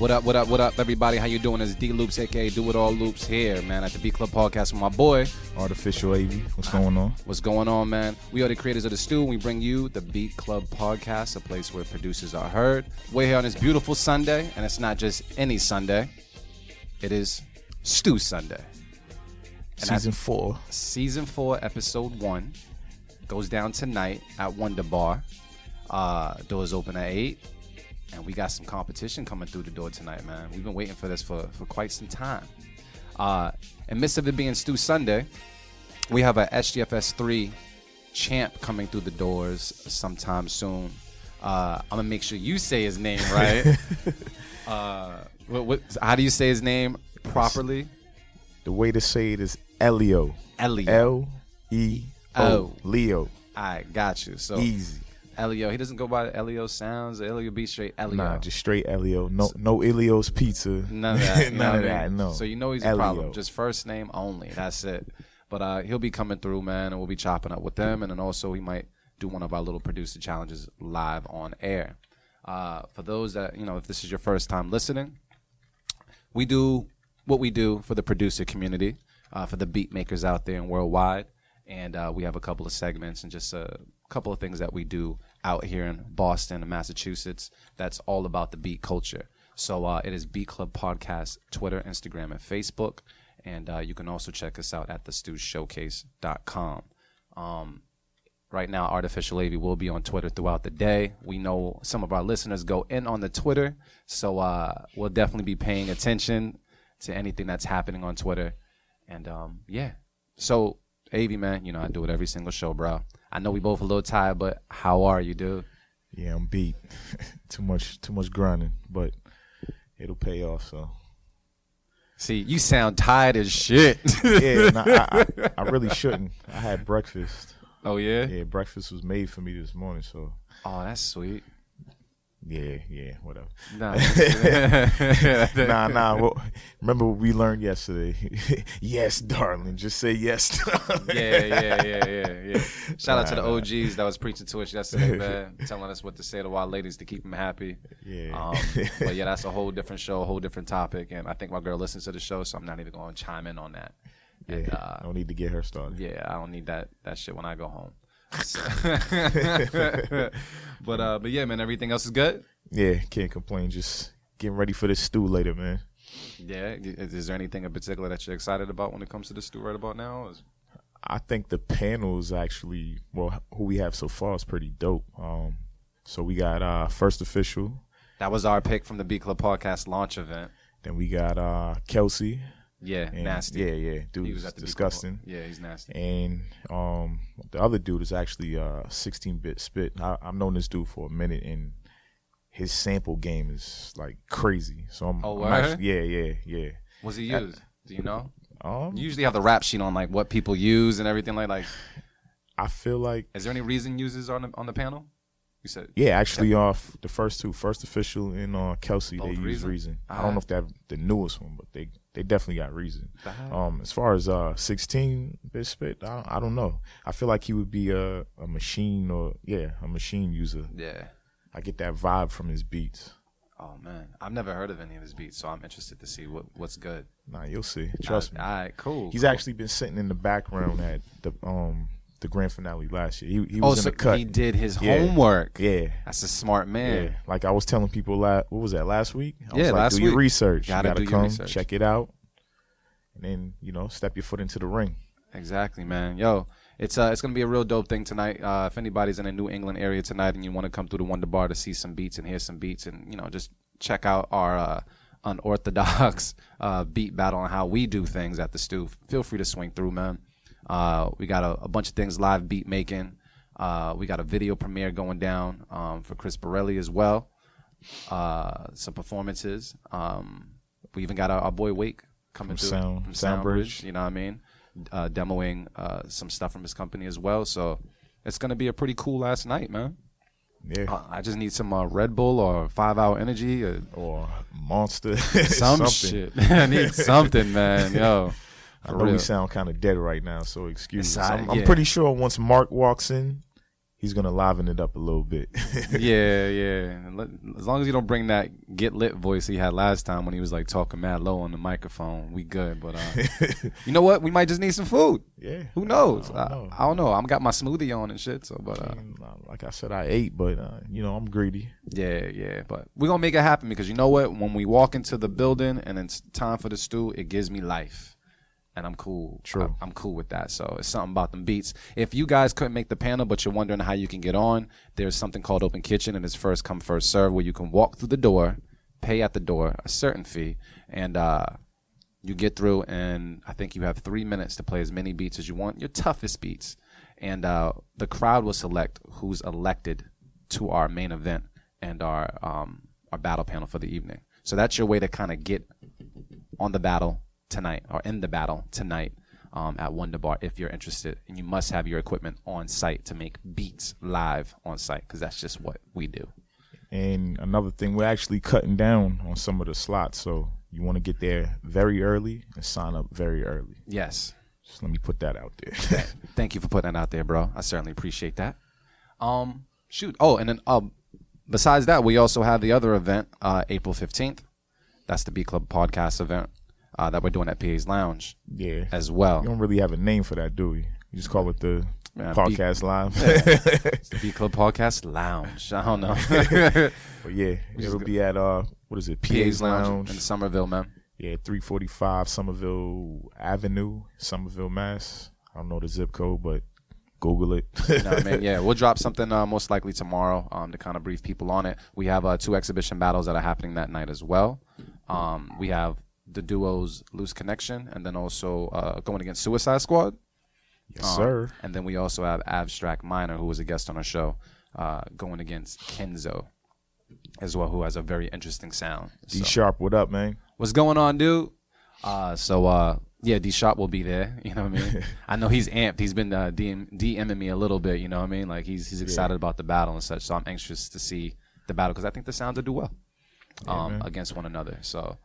What up, everybody? How you doing? It's D Loopz, aka Do It All Loopz here, man, at the Beat Club Podcast with my boy Artificial AV. What's going on? What's going on, man? We are the creators of the stew, and we bring you the Beat Club Podcast, a place where producers are heard. We're here on this beautiful Sunday, and it's not just any Sunday. It is Stew Sunday. And Season 4, Episode 1 goes down tonight at Wonder Bar. Doors open at 8. And we got some competition coming through the door tonight, man. We've been waiting for this for quite some time. In midst of it being Stew Sunday, we have a SGFS3 champ coming through the doors sometime soon. I'm going to make sure you say his name right. How do you say his name properly? The way to say it is Ellio. Ellio. L-E-O. Leo. All right, got you. So easy. Ellio. He doesn't go by Ellio Sounds. Ellio be straight Ellio. Nah, just straight Ellio. No Ellio's Pizza. None of that. None of that, no. So you know he's Ellio. a problem. Just first name only. That's it. But he'll be coming through, man, and we'll be chopping up with them. And then also we might do one of our little producer challenges live on air. For those that, if this is your first time listening, we do what we do for the producer community, for the beat makers out there and worldwide. And we have a couple of segments and just a couple of things that we do out here in Boston and Massachusetts that's all about the beat culture. So it is Beat Club Podcast, Twitter, Instagram, and Facebook. And you can also check us out at thestewshowcase.com. Right now, Artificial AV will be on Twitter throughout the day. We know some of our listeners go in on the Twitter, so we'll definitely be paying attention to anything that's happening on Twitter. And yeah, so AV, man, I do it every single show, bro. I know we both a little tired, but how are you, dude? Yeah, I'm beat. too much grinding, but it'll pay off. So, see, you sound tired as shit. Yeah, I really shouldn't. I had breakfast. Oh yeah. Yeah, breakfast was made for me this morning. So. Oh, that's sweet. Yeah, whatever. Nah. Well, remember what we learned yesterday? Yes, darling. Just say yes. Yeah. Shout out to the OGs that was preaching to us yesterday, man, telling us what to say to our ladies to keep them happy. Yeah. But yeah, that's a whole different show, a whole different topic, and I think my girl listens to the show, so I'm not even going to chime in on that. Yeah, and, I don't need to get her started. Yeah, I don't need that shit when I go home. But yeah, man, everything else is good? Yeah, can't complain. Just getting ready for this stew later, man. Yeah, is there anything in particular that you're excited about when it comes to the stew right about now? I think the panel is actually, who we have so far is pretty dope. So we got First Official. That was our pick from the Beat Club Podcast launch event. Then we got Kelsey. Yeah, and nasty. Yeah. Dude, he was disgusting. Yeah, he's nasty. And the other dude is actually 16-bit Spit. I've known this dude for a minute, and his sample game is like crazy. So I'm actually, yeah. What's he use? Do you know? You usually have the rap sheet on like what people use and everything like. I feel like. Is there any Reason uses on the panel? You said. Yeah, actually, off the first two, First Official and Kelsey, they use Reason. I don't know if they're the newest one, but they definitely got Reason. As far as 16-bit Spit, I don't know. I feel like he would be a machine a machine user. Yeah. I get that vibe from his beats. Oh, man. I've never heard of any of his beats, so I'm interested to see what's good. Nah, you'll see. Trust me. All right, cool. He's actually been sitting in the background at the grand finale last year. He was in the cut. He did his homework. Yeah. That's a smart man. Yeah. Like I was telling people, what was that, last week? I was like, last do week. Your research. You gotta do come, your research. check it out, and then, step your foot into the ring. Exactly, man. Yo, it's going to be a real dope thing tonight. If anybody's in the New England area tonight and you want to come through the Wonder Bar to see some beats and hear some beats and, just check out our unorthodox beat battle and how we do things at the stew, feel free to swing through, man. We got a bunch of things live beat making. We got a video premiere going down for Chris Borelli as well. Some performances. We even got our boy Wake coming through from Soundbridge. You know what I mean? Demoing some stuff from his company as well. So it's going to be a pretty cool last night, man. Yeah. I just need some Red Bull or 5 Hour Energy or Monster. Some shit. I need something, man. Yo. I know we sound kind of dead right now, so excuse me. I'm pretty sure once Mark walks in, he's gonna liven it up a little bit. Yeah. As long as you don't bring that get lit voice he had last time when he was like talking mad low on the microphone, we good. But you know what? We might just need some food. Yeah. Who knows? I don't know. I'm got my smoothie on and shit. So, but like I said, I ate, but I'm greedy. Yeah. But we're gonna make it happen because you know what? When we walk into the building and it's time for the stew, it gives me life. And I'm cool. True. I'm cool with that. So it's something about them beats. If you guys couldn't make the panel, but you're wondering how you can get on, there's something called Open Kitchen, and it's first come, first serve, where you can walk through the door, pay at the door a certain fee, and you get through, and I think you have 3 minutes to play as many beats as you want, your toughest beats. And the crowd will select who's elected to our main event and our battle panel for the evening. So that's your way to kind of get on the battle tonight, or in the battle tonight at Wonder Bar if you're interested. And you must have your equipment on site to make beats live on site, because that's just what we do. And another thing, we're actually cutting down on some of the slots, so you want to get there very early and sign up very early. Yes. Just let me put that out there. Thank you for putting that out there, bro. I certainly appreciate that. Shoot. Oh, and then besides that, we also have the other event, April 15th. That's the B Club podcast event that we're doing at PA's Lounge. Yeah. As well. You don't really have a name for that, do we? You just call it the podcast live. It's the B Club Podcast Lounge. I don't know. But yeah, it'll be at what is it? PA's Lounge in Somerville, man. Yeah, 345 Somerville Avenue, Somerville, Mass. I don't know the zip code, but Google it. You know what I mean? Yeah, we'll drop something most likely tomorrow to kind of brief people on it. We have 2 exhibition battles that are happening that night as well. We have the duos Loose Connection, and then also going against Suicide Squad. Yes, sir. And then we also have Abstract Minor, who was a guest on our show, going against Kenzo as well, who has a very interesting sound. D Sharp, what up, man? What's going on, dude? Yeah, D Sharp will be there. You know what I mean? I know he's amped. He's been DMing me a little bit. You know what I mean? Like he's excited about the battle and such. So I'm anxious to see the battle because I think the sounds will do well against one another. So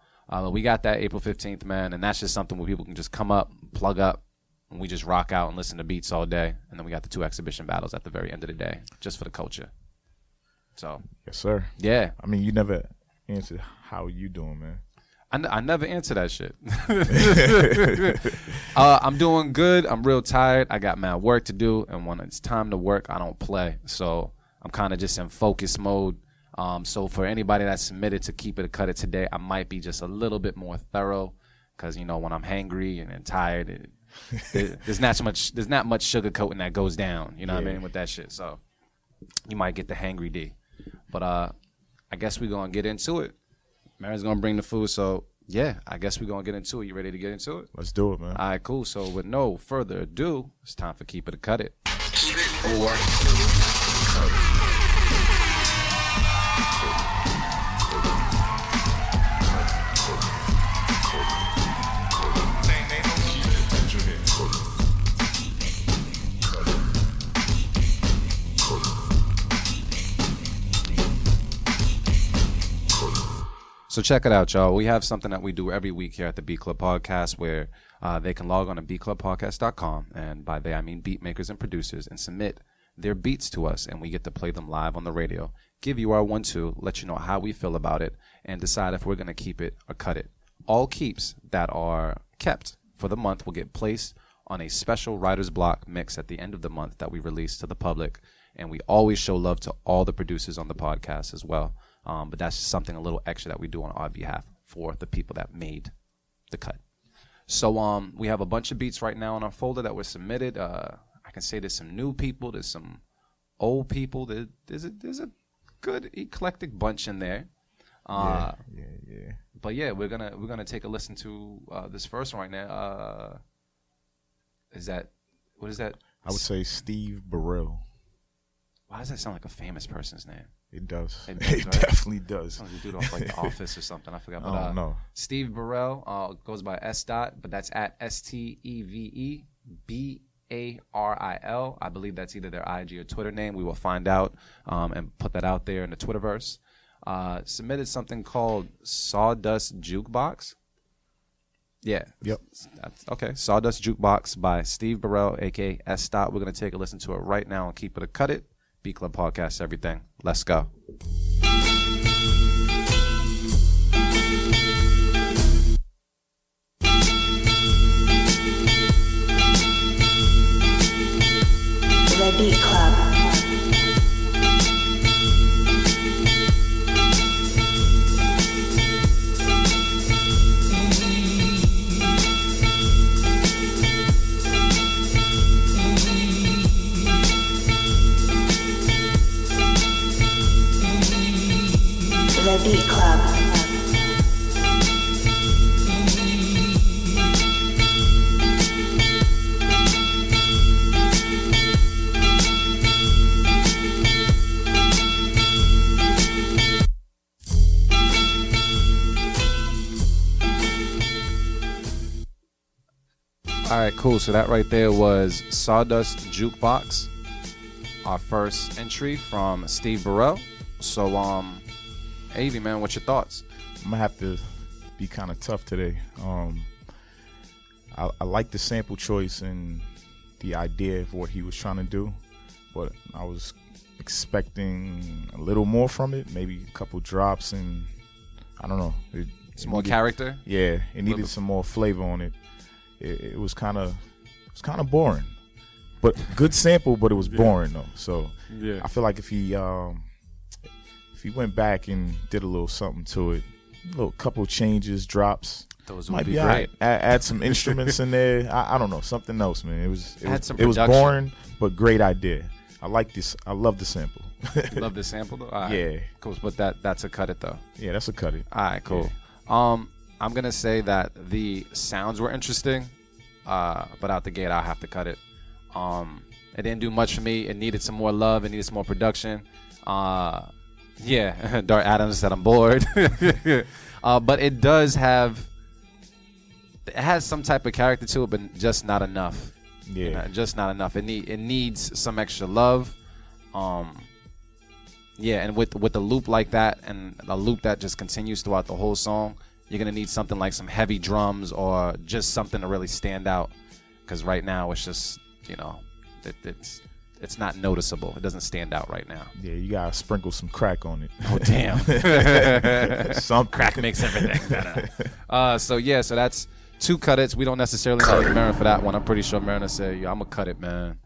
we got that April 15th, man, and that's just something where people can just come up, plug up, and we just rock out and listen to beats all day. And then we got the 2 exhibition battles at the very end of the day, just for the culture. So yes, sir. Yeah. I mean, you never answered how you doing, man. I never answer that shit. I'm doing good. I'm real tired. I got mad work to do, and when it's time to work, I don't play. So I'm kind of just in focus mode. So for anybody that submitted to Keep It or Cut It today, I might be just a little bit more thorough because, you know, when I'm hangry and tired, there's not much sugarcoating that goes down. You know what I mean, with that shit. So you might get the hangry D. But I guess we're going to get into it. Mary's going to bring the food, so yeah, I guess we're going to get into it. You ready to get into it? Let's do it, man. All right, cool. So with no further ado, it's time for Keep It or Cut It. Keep it or cut it. So check it out, y'all. We have something that we do every week here at the B Club Podcast where they can log on to bclubpodcast.com, and by they I mean beat makers and producers, and submit their beats to us, and we get to play them live on the radio, give you our 1-2, let you know how we feel about it, and decide if we're going to keep it or cut it. All keeps that are kept for the month will get placed on a special writer's block mix at the end of the month that we release to the public, and we always show love to all the producers on the podcast as well. But that's just something a little extra that we do on our behalf for the people that made the cut. So we have a bunch of beats right now in our folder that were submitted. I can say there's some new people, there's some old people. There's a good eclectic bunch in there. Yeah. But yeah, we're gonna take a listen to this first one right now. What is that? I would say Steve Burrell. Why does that sound like a famous person's name? It does. It right? definitely does. Sounds like a dude off like The Office or something. I forgot. But, I don't know. Steve Burrell goes by S. but that's at STEVEBARIL. I believe that's either their IG or Twitter name. We will find out and put that out there in the Twitterverse. Submitted something called Sawdust Jukebox. Yeah. Yep. Okay. Sawdust Jukebox by Steve Burrell, a.k.a. S. We're going to take a listen to it right now and Keep It or Cut It. Beat Club Podcast, everything. Let's go. The Beat Club. The Beat Club. All right, cool. So that right there was Sawdust Jukebox, our first entry from Steve Burrell. So, Avy, man, what's your thoughts? I'm gonna have to be kind of tough today. I like the sample choice and the idea of what he was trying to do, but I was expecting a little more from it. Maybe a couple drops, and I don't know. Some more character. Yeah, it needed some more flavor on it. It was kind of boring, but good sample. But it was boring though. So I feel like if he went back and did a little something to it, a little couple changes, drops, those would be great. Add some instruments in there. I don't know, something else, man. It was boring, but great idea. I like this. I love the sample. You love the sample though? All right. Yeah. Cool. But that's a cut it though. Yeah, that's a cut it. All right, cool. Yeah. I'm gonna say that the sounds were interesting, but out the gate I'll have to cut it. It didn't do much for me. It needed some more love. It needed some more production. Yeah, Dart Adams said I'm bored. But it has some type of character to it, but just not enough. Yeah, you know, just not enough. It needs some extra love. Yeah, and with a loop like that, and a loop that just continues throughout the whole song, you're gonna need something like some heavy drums or just something to really stand out. Because right now it's just, you know, it's not noticeable. It doesn't stand out right now. Yeah, you gotta sprinkle some crack on it. Oh damn! Some crack makes everything better. So that's 2 cut it's. We don't necessarily like Marin for that one. I'm pretty sure Marin said, "Yeah, I'm gonna cut it, man."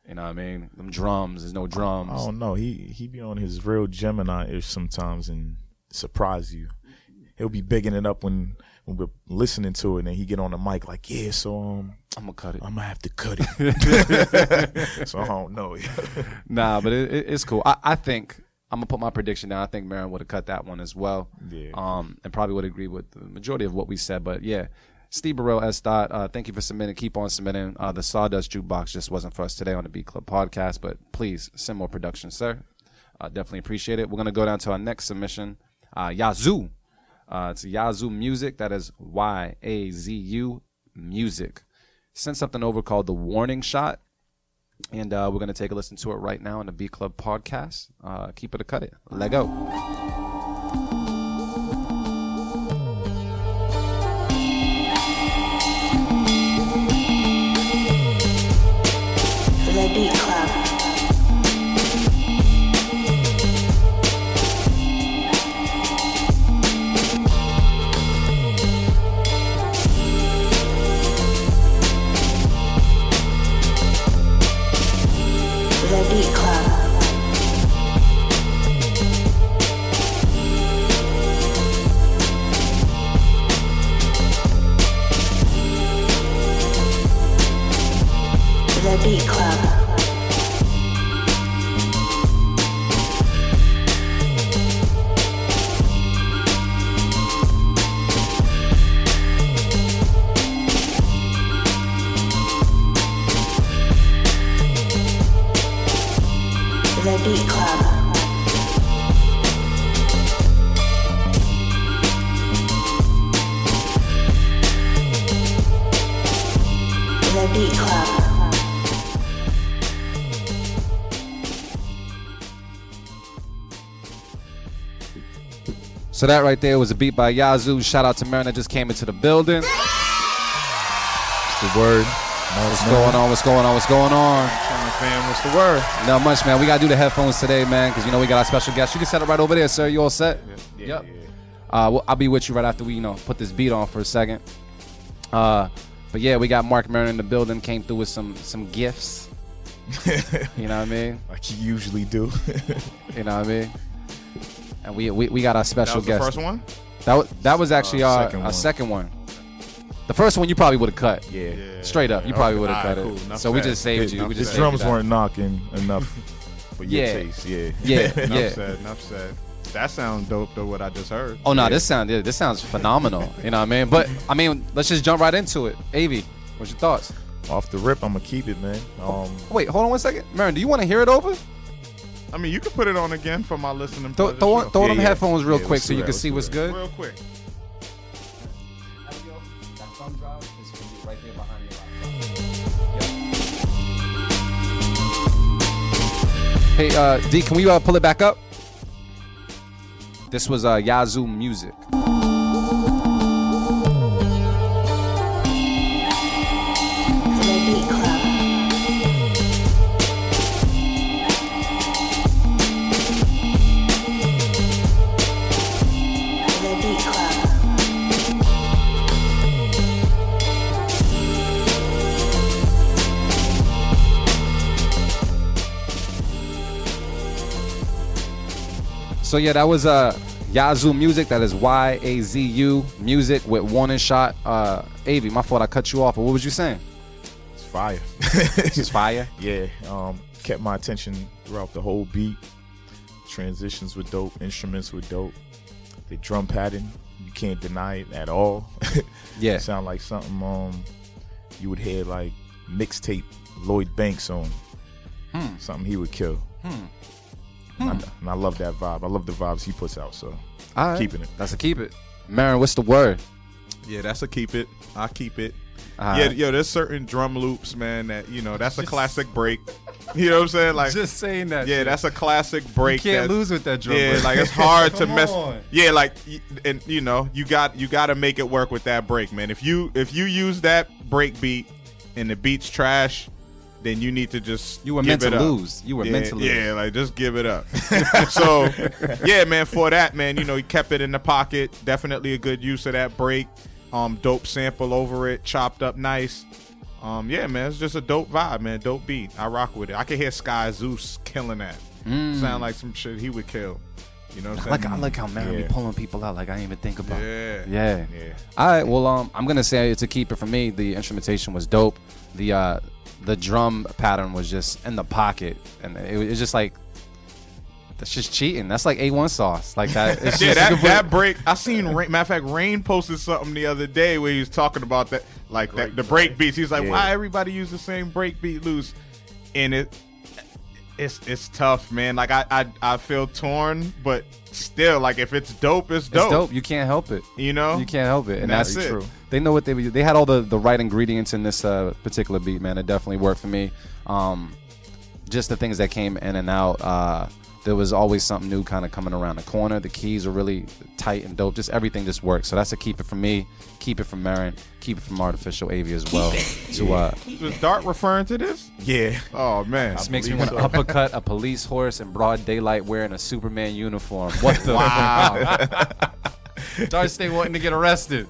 You know what I mean? Them drums. There's no drums. I don't know. He be on his real Gemini-ish sometimes and surprise you. He'll be bigging it up when we're listening to it, and then he get on the mic like, yeah, so I'm gonna cut it. I'm gonna have to cut it. So I don't know. Nah, but it's cool. I think I'm gonna put my prediction down. I think Marin would have cut that one as well. Yeah. And probably would agree with the majority of what we said. But yeah, Steve Burrell, S. Dot, thank you for submitting. Keep on submitting. The Sawdust Jukebox just wasn't for us today on the Beat Club Podcast, but please send more production, sir. Definitely appreciate it. We're gonna go down to our next submission. Yazoo. It's Yazoo Music. That is YAZU Music. Sent something over called The Warning Shot. And we're going to take a listen to it right now on the Beat Club Podcast. Keep it or cut it. Let go. The Beat Club. The Beat Club. The Beat Club. The Beat Club. The Beat Club. So that right there was a beat by Yazoo. Shout out to Marin that just came into the building. It's the word. What's going on? What's going on? What's going on? Trying to fam. What's the word? Not much, man. We got to do the headphones today, man, because, we got our special guest. You can set it right over there, sir. You all set? Yeah. I'll be with you right after we, put this beat on for a second. But, yeah, we got Mark Maron in the building. Came through with some gifts. You know what I mean? Like you usually do. You know what I mean? And we got our special guest. That was the first one? That was actually our second one. The first one you probably would have cut. Yeah. Straight up. You probably would have cut cool. it. So we just saved you. The drums weren't knocking enough for your taste. Yeah. Enough said. That sounds dope, though, what I just heard. Oh, no, this sounds phenomenal. You know what I mean? But, let's just jump right into it. Avi, what's your thoughts? Off the rip, I'm going to keep it, man. Wait, hold on 1 second. Marin, do you want to hear it over? I mean, you can put it on again for my listening Throw them headphones real quick so you can see what's good. Real quick. Hey, D, can we pull it back up? This was Yazoo Music. The Beat Club. The Beat Club. So yeah, that was Yazoo Music. That is YAZU Music with Warning Shot. Avi, my fault, I cut you off. But what was you saying? It's fire. It's fire. Yeah. Kept my attention throughout the whole beat. Transitions were dope. Instruments were dope. The drum pattern, you can't deny it at all. Yeah. Sound like something you would hear like mixtape Lloyd Banks on. Something he would kill. And I love that vibe. I love the vibes he puts out. So keeping it. That's a keep it. Marin, what's the word? Yeah, that's a keep it. I keep it. Right. Yeah, there's certain drum loops, man, that, that's a classic break. You know what I'm saying? Like, just saying that. Yeah, shit. That's a classic break. You can't lose with that drum. Yeah, break. like it's hard to mess. On. Yeah, like, and you got to make it work with that break, man. If you use that break beat and the beat's trash, then you need to just You were meant to lose. You were meant to lose. Yeah, like just give it up. So, yeah, man, for that, man, he kept it in the pocket. Definitely a good use of that break. Dope sample over it, chopped up nice. Yeah, man, it's just a dope vibe, man. Dope beat. I rock with it. I can hear Sky Zeus killing that. Sound like some shit he would kill. You know what I'm saying? I like how Marin be pulling people out like I didn't even think about. Yeah. All right, well, I'm gonna say it's a keeper for me. The instrumentation was dope. The drum pattern was just in the pocket, and it was just like, that's just cheating. That's like A1 sauce, like that. It's that break. I seen Rain, matter of fact, Rain posted something the other day where he was talking about that, like the break beats. He's like, why everybody use the same break beat loose? And it's tough, man. Like I feel torn, but still, like if it's dope, it's dope. It's dope. You can't help it. You can't help it, and that's it. True. They know what they had all the right ingredients in this particular beat, man. It definitely worked for me. Just the things that came in and out. There was always something new kind of coming around the corner. The keys were really tight and dope. Just everything just worked. So that's a keep it from me. Keep it from Marin. Keep it from Artificial Avi as well. Was Dart referring to this? Yeah. Oh man. This makes me want to uppercut a police horse in broad daylight wearing a Superman uniform. What the? Wow. Dart stay wanting to get arrested.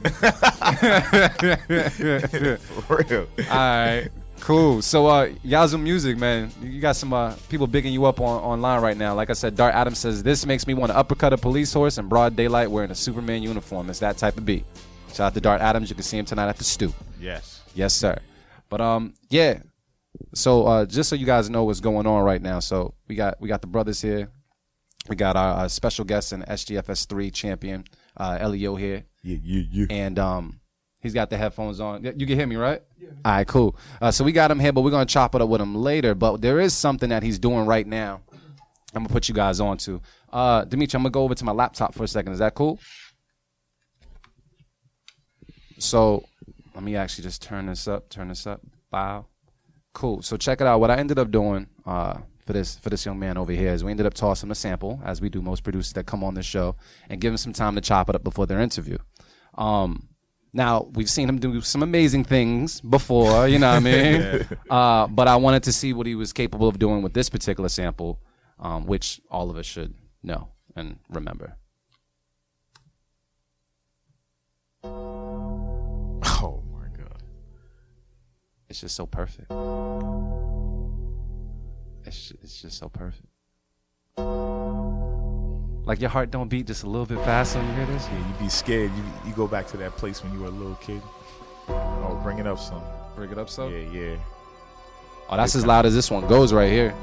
For real. All right. Cool. So, Yazoo Music, man, you got some people bigging you up online right now. Like I said, Dart Adams says, this makes me want to uppercut a police horse in broad daylight wearing a Superman uniform. It's that type of beat. Shout out to Dart Adams. You can see him tonight at the Stew. Yes. Yes, sir. But, yeah. So, just so you guys know what's going on right now. So, we got the brothers here. We got our special guest and SGFS3 champion, Ellio here. Yeah. And, he's got the headphones on. You can hear me, right? Yeah. All right, cool. So we got him here, but we're going to chop it up with him later. But there is something that he's doing right now I'm going to put you guys on to. Dimitri, I'm going to go over to my laptop for a second. Is that cool? So let me actually just turn this up. Wow. Cool. So check it out. What I ended up doing for this young man over here is we ended up tossing a sample, as we do most producers that come on this show, and give him some time to chop it up before their interview. Now, we've seen him do some amazing things before, you know what I mean? But I wanted to see what he was capable of doing with this particular sample, which all of us should know and remember. Oh, my God. It's just so perfect. It's just so perfect. Like your heart don't beat just a little bit faster when you hear this? Yeah, you be scared. You go back to that place when you were a little kid. Oh, bring it up some. Bring it up some? Yeah. Oh, that's as loud as this one goes right here.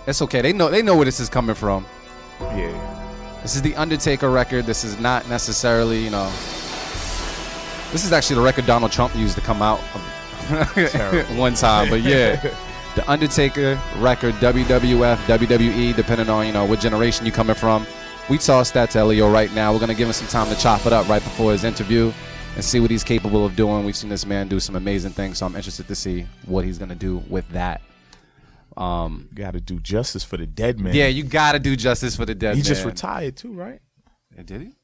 It's okay. They know where this is coming from. Yeah. This is the Undertaker record. This is not necessarily, this is actually the record Donald Trump used to come out one time. But yeah, the Undertaker record, WWF, WWE, depending on, what generation you're coming from. We tossed that to Ellio right now. We're going to give him some time to chop it up right before his interview and see what he's capable of doing. We've seen this man do some amazing things, so I'm interested to see what he's going to do with that. Got to do justice for the dead man. Yeah, you got to do justice for the dead man. He just retired too, right? Did he?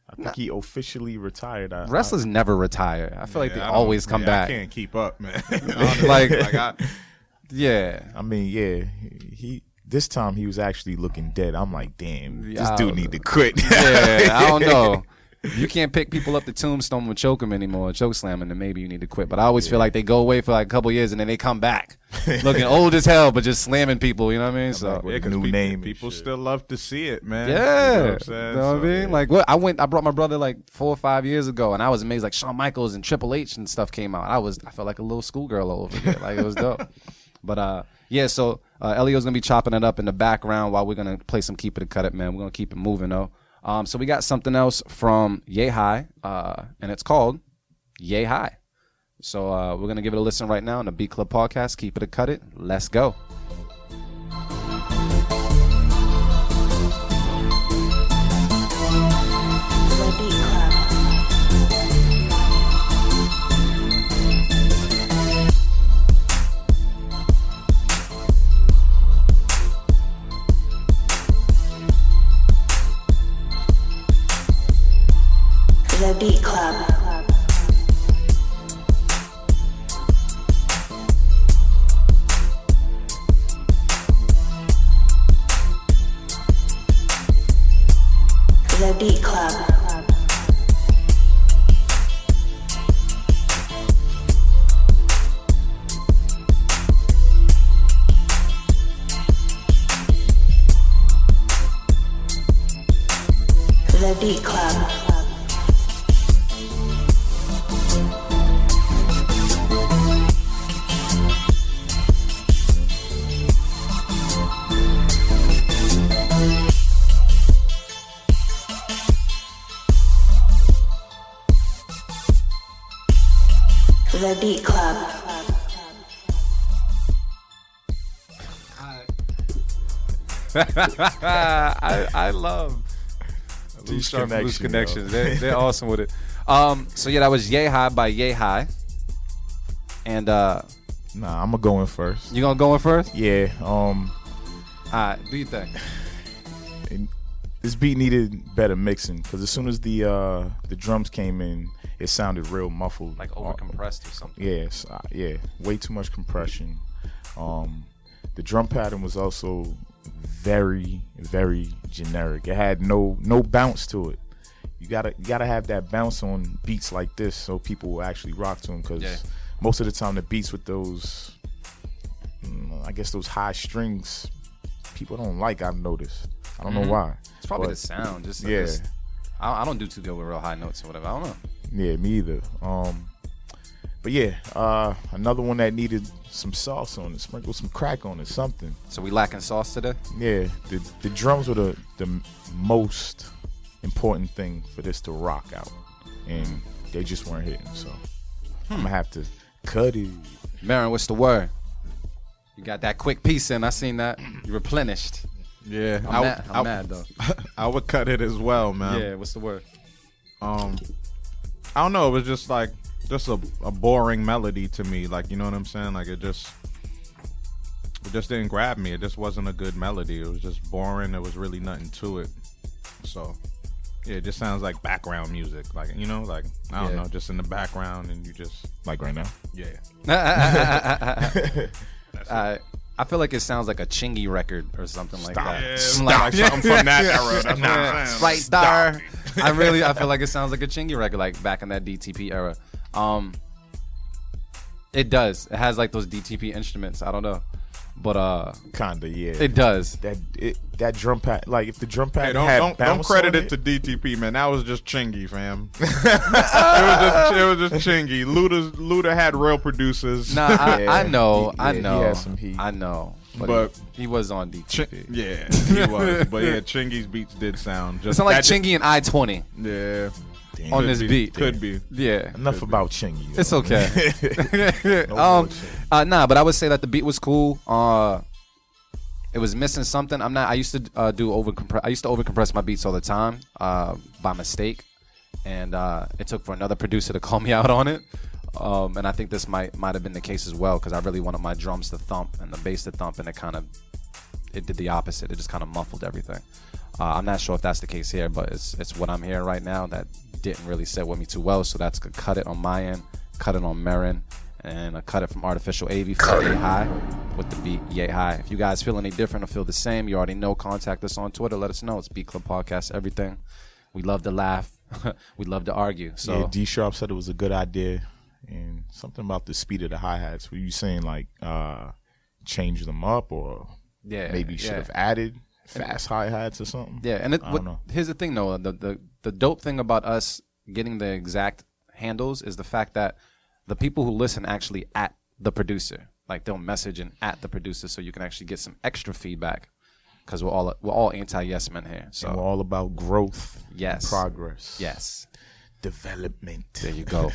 I think he officially retired. Wrestlers never retire. I feel like they always come back. I can't keep up, man. Yeah. I mean, yeah. This time he was actually looking dead. I'm like, damn, this dude need to quit. Yeah, I don't know. You can't pick people up the tombstone and choke them anymore, choke slam them, then maybe you need to quit. But I always feel like they go away for like a couple years and then they come back looking old as hell, but just slamming people. You know what I mean? So with a new name. People still love to see it, man. Yeah, you know what I'm saying? You know what I mean? Like what I brought my brother like 4 or 5 years ago, and I was amazed. Like Shawn Michaels and Triple H and stuff came out. I felt like a little schoolgirl over there. Like it was dope. But yeah, so Ellio's gonna be chopping it up in the background while we're gonna play some Keep It or Cut It, man. We're gonna keep it moving though. So we got something else from Yay High, and it's called Yay High. So we're going to give it a listen right now on the Beat Club podcast. Keep it or cut it. Let's go. The Beat Club. The Beat Club. The Beat Club. The Beat Club. The Beat Club. I love Loose Connections. They're awesome with it. So yeah, that was Yay High by Yay High. And Nah, I'm gonna go in first. You gonna go in first? Yeah. Alright, do you think? This beat needed better mixing because as soon as the drums came in, it sounded real muffled, Like over-compressed or something. Yes, yeah, way too much compression. The drum pattern was also very, very generic. It had no bounce to it. You gotta have that bounce on beats like this so people will actually rock to them. Because most of the time the beats with those, I guess those high strings, people don't like. I've noticed. I don't know why. It's probably the sound. I don't do too good with real high notes or whatever. I don't know. Yeah, me either. But yeah, another one that needed some sauce on it, sprinkle some crack on it, something. So we lacking sauce today? Yeah, the drums were the most important thing for this to rock out, and they just weren't hitting. So I'm gonna have to cut it. Marin, what's the word? You got that quick piece in. I seen that. You replenished. Yeah, I'm mad though. I would cut it as well, man. Yeah, what's the word? I don't know. It was just like a boring melody to me. Like, you know what I'm saying? Like it just didn't grab me. It just wasn't a good melody. It was just boring. There was really nothing to it. So Yeah, it just sounds like background music. Like, you know, like, I don't know, just in the background and you just. Like right now? Yeah. I feel like it sounds like a Chingy record or something like that. Yeah, like something from that era. That's what I'm saying. Right there. I feel like it sounds like a Chingy record, like back in that DTP era. It does. It has like those DTP instruments. I don't know. But kinda, yeah. It does. That drum pad, like if the drum pad don't credit it to DTP, man. That was just Chingy, fam. it was just Chingy. Luda had real producers. Nah, I know. He had some heat. I know. But he was on DTP. Yeah, he was. But yeah, Chingy's beats did sound just. It sounded like Chingy and I-20. Yeah. Damn. On this beat. Could be. Yeah. Enough about Chingy. It's okay. Nah, but I would say that the beat was cool. It was missing something. I used to overcompress my beats all the time by mistake, and it took for another producer to call me out on it. And I think this might have been the case as well, because I really wanted my drums to thump and the bass to thump, and it did the opposite. It just kind of muffled everything. I'm not sure if that's the case here, but it's what I'm hearing right now that didn't really sit with me too well. So that's gonna cut it on my end, cut it on Marin, and I cut it from Artificial AV for Yay High with the beat Yay High. If you guys feel any different or feel the same, you already know. Contact us on Twitter. Let us know. It's Beat Club Podcast. Everything. We love to laugh. We love to argue. So yeah, D Sharp said it was a good idea, and something about the speed of the hi hats. Were you saying like change them up, or maybe should have added fast hi hats or something? Yeah, and I don't know. Here's the thing though. The dope thing about us getting the exact handles is the fact that the people who listen actually at the producer. Like they'll message and at the producer, so you can actually get some extra feedback. Because we're all anti-yes men here. So and we're all about growth, progress, development. There you go.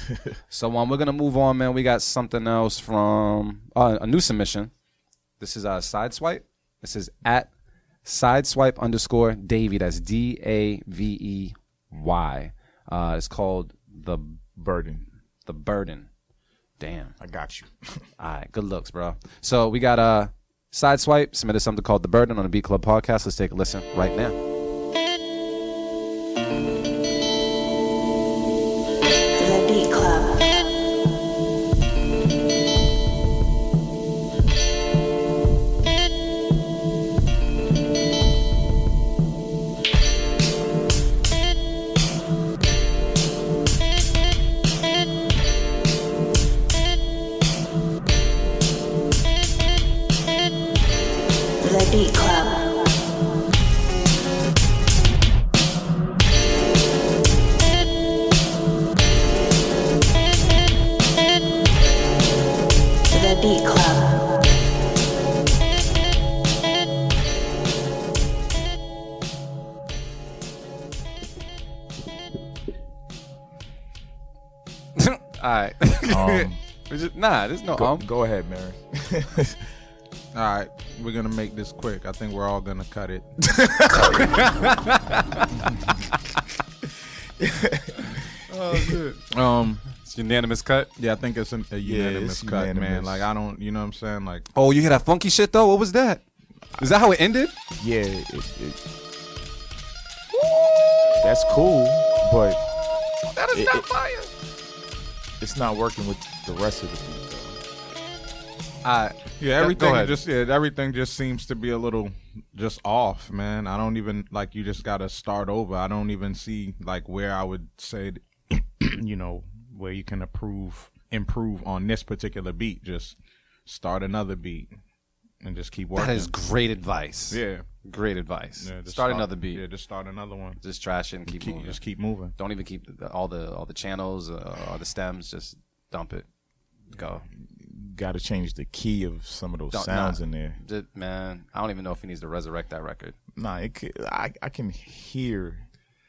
So we're gonna move on, man. We got something else from a new submission. This is Sideswipe. This is at Sideswipe_Davey. That's DAVEY. It's called The Burden. The Burden. Damn. I got you. All right. Good looks, bro. So we got Sideswipe submitted something called The Burden on the Beat Club Podcast. Let's take a listen right now. The Beat Club. The Beat Club. The Beat Club. All right. There's no Go ahead, Mary. All right, we're gonna make this quick. I think we're all gonna cut it. Oh, good. It's unanimous cut. Yeah, I think it's a unanimous cut, unanimous. man. Like I don't, you know what I'm saying? Like, Oh, you hear that funky shit though? What was that? Is that how it ended? Yeah, that's cool, but That is not fire. it's not working with the rest of the beat, though. yeah, Go ahead. everything just seems to be a little just off, man. I don't even like. You just gotta start over. I don't even see like where I would say, you know, where you can improve on this particular beat. Just start another beat and just keep working. That is great advice. Yeah. Great advice. Yeah, start another beat. Yeah, just start another one. Just trash it and keep moving. Just keep moving. Don't even keep all the channels or the stems. Just dump it. Go. Got to change the key of some of those sounds in there. Man, I don't even know if he needs to resurrect that record. Nah, I can hear.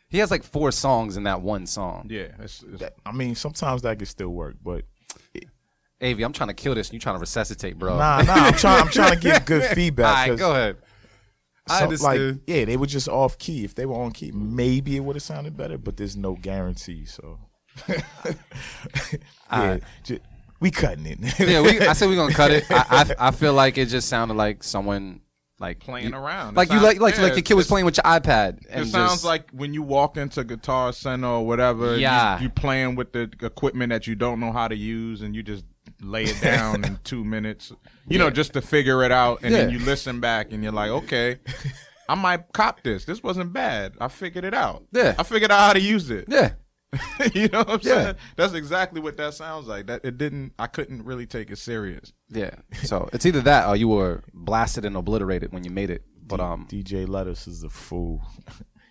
He has like 4 songs in that one song. Yeah. I mean, sometimes that can still work, but Avi, I'm trying to kill this and you trying to resuscitate, bro. Nah, I'm trying to get good feedback. All right, go ahead. I understood. Like, they were just off key. If they were on key, maybe it would have sounded better, but there's no guarantee. So, we cutting it. Yeah, I said we're gonna cut it. I feel like it just sounded like someone like playing around. Like you like your kid was playing with your iPad. And it sounds like when you walk into Guitar Center or whatever, you playing with the equipment that you don't know how to use, and you just lay it down in 2 minutes, you know, just to figure it out, and then you listen back and you're like, okay, I might cop this. This wasn't bad. I figured it out. Yeah, I figured out how to use it. Yeah. You know what I'm saying? That's exactly what that sounds like. That I couldn't really take it serious. Yeah. So it's either that or you were blasted and obliterated when you made it. But DJ Lettuce is a fool.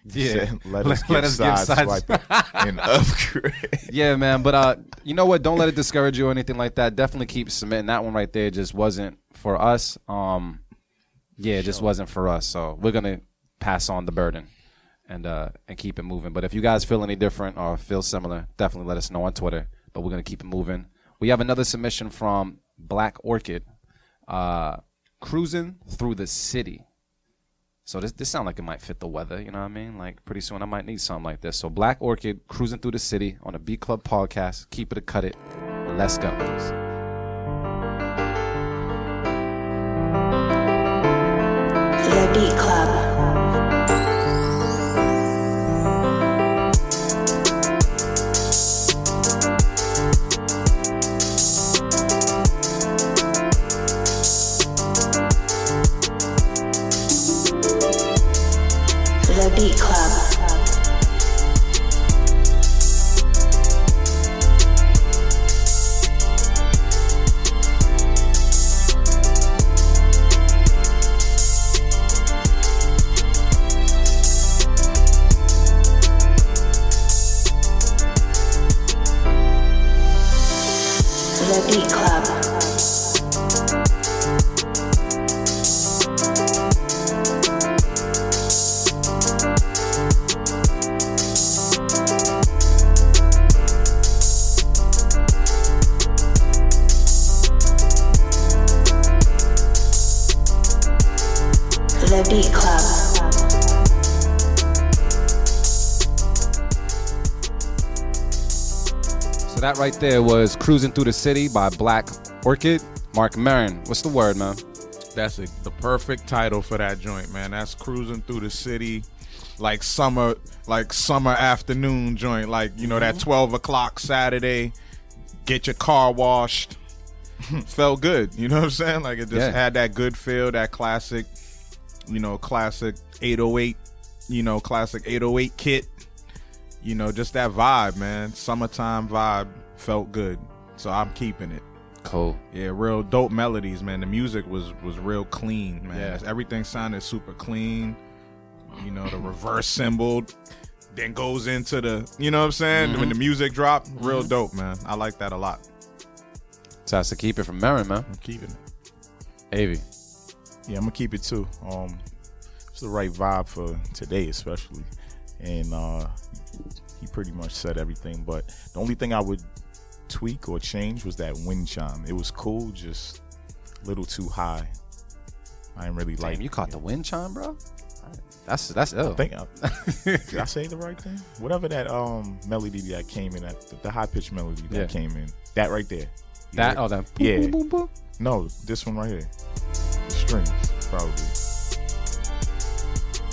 Yeah. Let us give sideswipe and upgrade. Yeah, man. But you know what? Don't let it discourage you or anything like that. Definitely keep submitting. That one right there just wasn't for us. It just wasn't for us. So we're gonna pass on the burden. And keep it moving. But if you guys feel any different or feel similar, definitely let us know on Twitter. But we're going to keep it moving. We have another submission from Black Orchid, Cruising Through the City. So this sounds like it might fit the weather, you know what I mean? Like pretty soon I might need something like this. So Black Orchid, Cruising Through the City on a Beat Club podcast. Keep it or cut it. Let's go. The Beat Club. The Beat Club. The Beat Club. The Beat Club. So that right there was Cruising Through the City by Black Orchid. Mark Maron, what's the word, man? That's the perfect title for that joint, man. That's Cruising Through the City, like summer afternoon joint, like, you know, that 12 o'clock Saturday, get your car washed. Felt good, you know what I'm saying? Like it just had that good feel, that classic, you know, classic 808, you know, classic 808 kit, you know, just that vibe, man. Summertime vibe, felt good. So I'm keeping it. Cool. Yeah, real dope melodies, man. The music was real clean, man. Yeah. Everything sounded super clean. You know, the reverse cymbal then goes into the, you know what I'm saying? When the music dropped, real dope, man. I like that a lot. So that's to keep it from Marin, man. I'm keeping it. Avi. Yeah, I'm gonna keep it too. It's the right vibe for today, especially, and he pretty much said everything. But the only thing I would tweak or change was that wind chime. It was cool, just a little too high. I didn't really like. You caught the wind chime, bro. That's ill. Did I say the right thing? Whatever that melody that came in, the high pitched melody that came in, that right there. That boom, boom, boom, boom. No, this one right here. The strings, probably.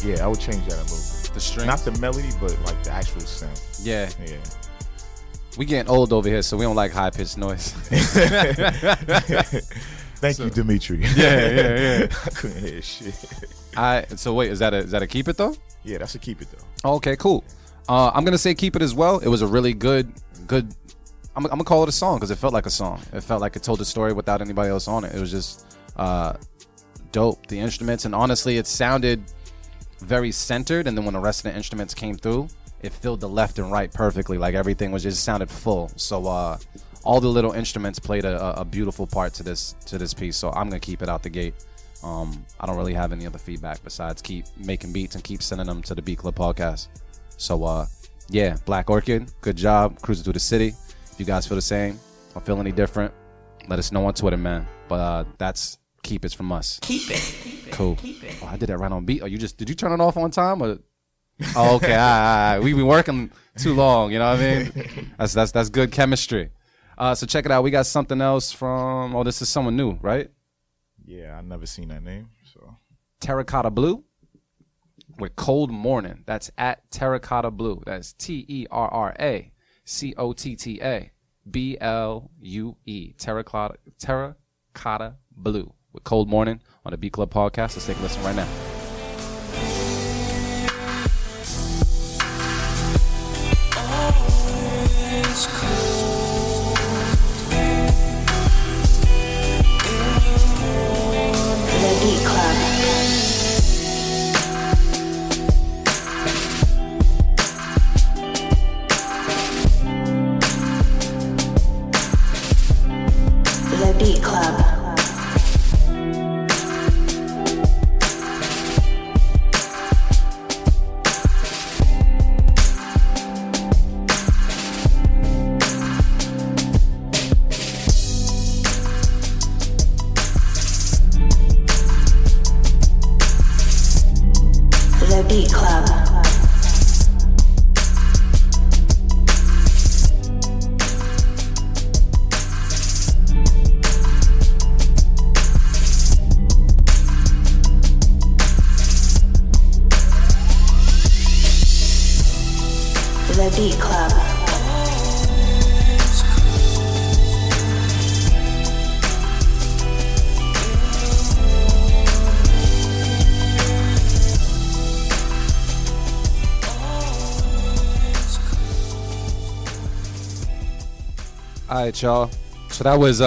Yeah, I would change that a little bit. The strings? Not the melody, but like the actual sound. Yeah. Yeah. We getting old over here, so we don't like high pitched noise. Thank you, Dimitri. Yeah. I couldn't hear shit. So wait, is that a keep it though? Yeah, that's a keep it though. Oh, okay, cool. I'm gonna say keep it as well. It was a really good. I'm gonna call it a song because it felt like a song. It felt like it told a story without anybody else on it. It was just dope. The instruments, and honestly, it sounded very centered. And then when the rest of the instruments came through, it filled the left and right perfectly. Like everything was just sounded full. So all the little instruments played a beautiful part to this piece. So I'm gonna keep it out the gate. I don't really have any other feedback besides keep making beats and keep sending them to the Beat Club podcast. So yeah, Black Orchid, good job cruising through the city. If you guys feel the same or feel any different, let us know on Twitter, man. But that's keep it from us. Keep it. Cool. Oh, I did that right on beat. Did you turn it off on time or? Oh, okay. All right. We've been working too long. You know what I mean? That's good chemistry. So check it out. We got something else from. Oh, this is someone new, right? Yeah, I've never seen that name. So Terracotta Blue with Cold Morning. That's at Terracotta Blue. That's TerraCotta BLUE. Terracotta Blue with Cold Morning on the Beat Club podcast. Let's take a listen right now. The Beat Club. The Beat Club. The Beat Club. The Beat Club. All right, y'all. So that was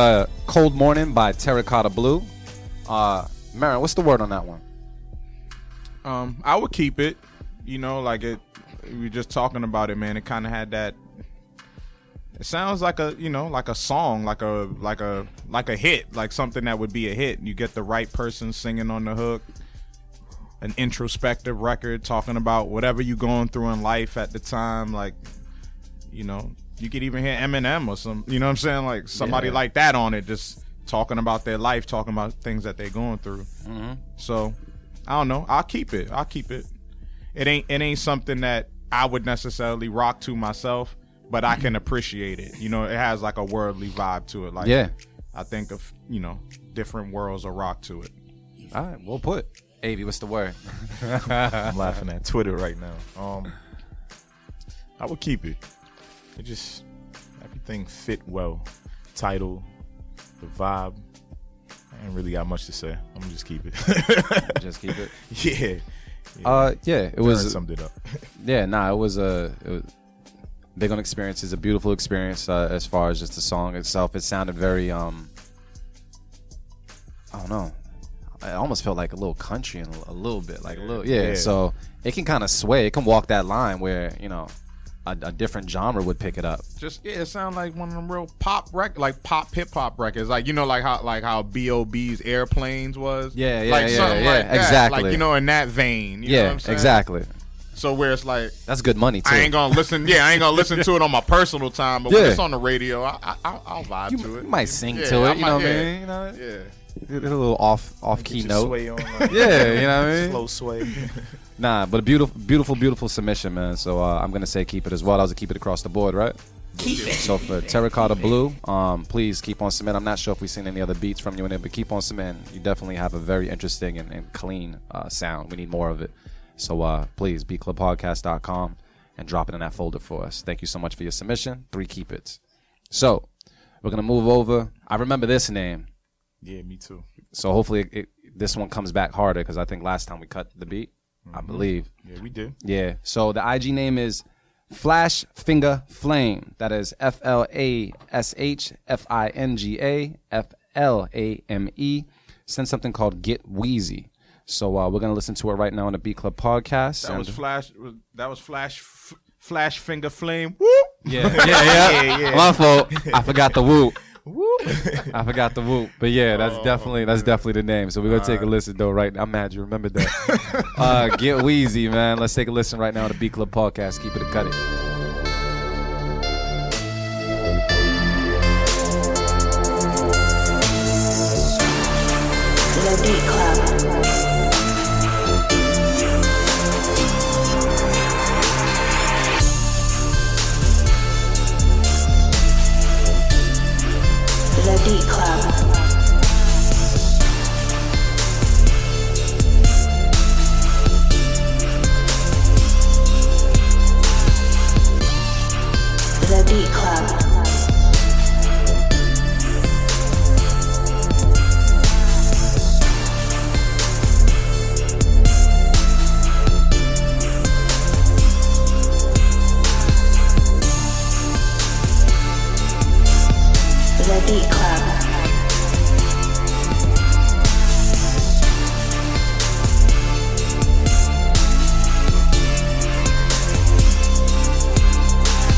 Cold Morning by Terracotta Blue. Marin, what's the word on that one? I would keep it. You know, like it. We were just talking about it, man. It kind of had that. It sounds like a, you know, like a song, like a hit, like something that would be a hit. You get the right person singing on the hook. An introspective record talking about whatever you're going through in life at the time. Like, you know, you could even hear Eminem or some, you know what I'm saying? Like somebody like that on it, just talking about their life, talking about things that they're going through. Mm-hmm. So, I don't know. I'll keep it. It ain't something that I would necessarily rock to myself, but I can appreciate it. You know, it has like a worldly vibe to it. Like, yeah. I think of, you know, different worlds of rock to it. All right, well put. Avi, what's the word? I'm laughing at Twitter right now. I would keep it. It just, everything fit well. Title, the vibe. I ain't really got much to say. I'm gonna just keep it. Just keep it. Yeah. Yeah, it was. Summed it up. Yeah, nah, it was Big on Experience is a beautiful experience as far as just the song itself. It sounded very I don't know. It almost felt like a little country and a little bit like a little yeah. So it can kind of sway. It can walk that line where, you know, a different genre would pick it up. Just it sounds like one of them real pop like pop hip hop records, like, you know, like how B.O.B.'s Airplanes was. Yeah, like something like that. Exactly. Like, you know, in that vein. You know what I'm saying? Exactly. So where it's like, that's good money too. I ain't gonna listen to it on my personal time, but when it's on the radio, I'll vibe to it. You might sing to it. You know what I mean? You know, a little off key note. Sway on, like, yeah, you know what I mean? Slow sway. Nah, but a beautiful submission, man. So I'm gonna say keep it as well. I was a keep it across the board, right? Keep it. So for Terracotta Blue, please keep on submitting. I'm not sure if we've seen any other beats from you in it, but keep on submitting. You definitely have a very interesting and clean sound. We need more of it. So please, beatclubpodcast.com and drop it in that folder for us. Thank you so much for your submission. 3 keep it's. So we're gonna move over. I remember this name. Yeah, me too. So hopefully this one comes back harder, because I think last time we cut the beat, I believe. Yeah, we did. Yeah. So the IG name is Flash Finger Flame. That is FlashFingaflame. Send something called Get Wheezy. So we're gonna listen to it right now on the Beat Club podcast. That was Flash Finger Flame. Whoop. Yeah. My fault. I forgot the whoop. I forgot the whoop. But yeah, that's definitely the name. So we're gonna take a listen though right now. I'm mad you remembered that. Get Wheezy, man. Let's take a listen right now on the Beat Club podcast. Keep it and cut it. The Beat Club. The Beat Club. Beat Club. The Beat Club.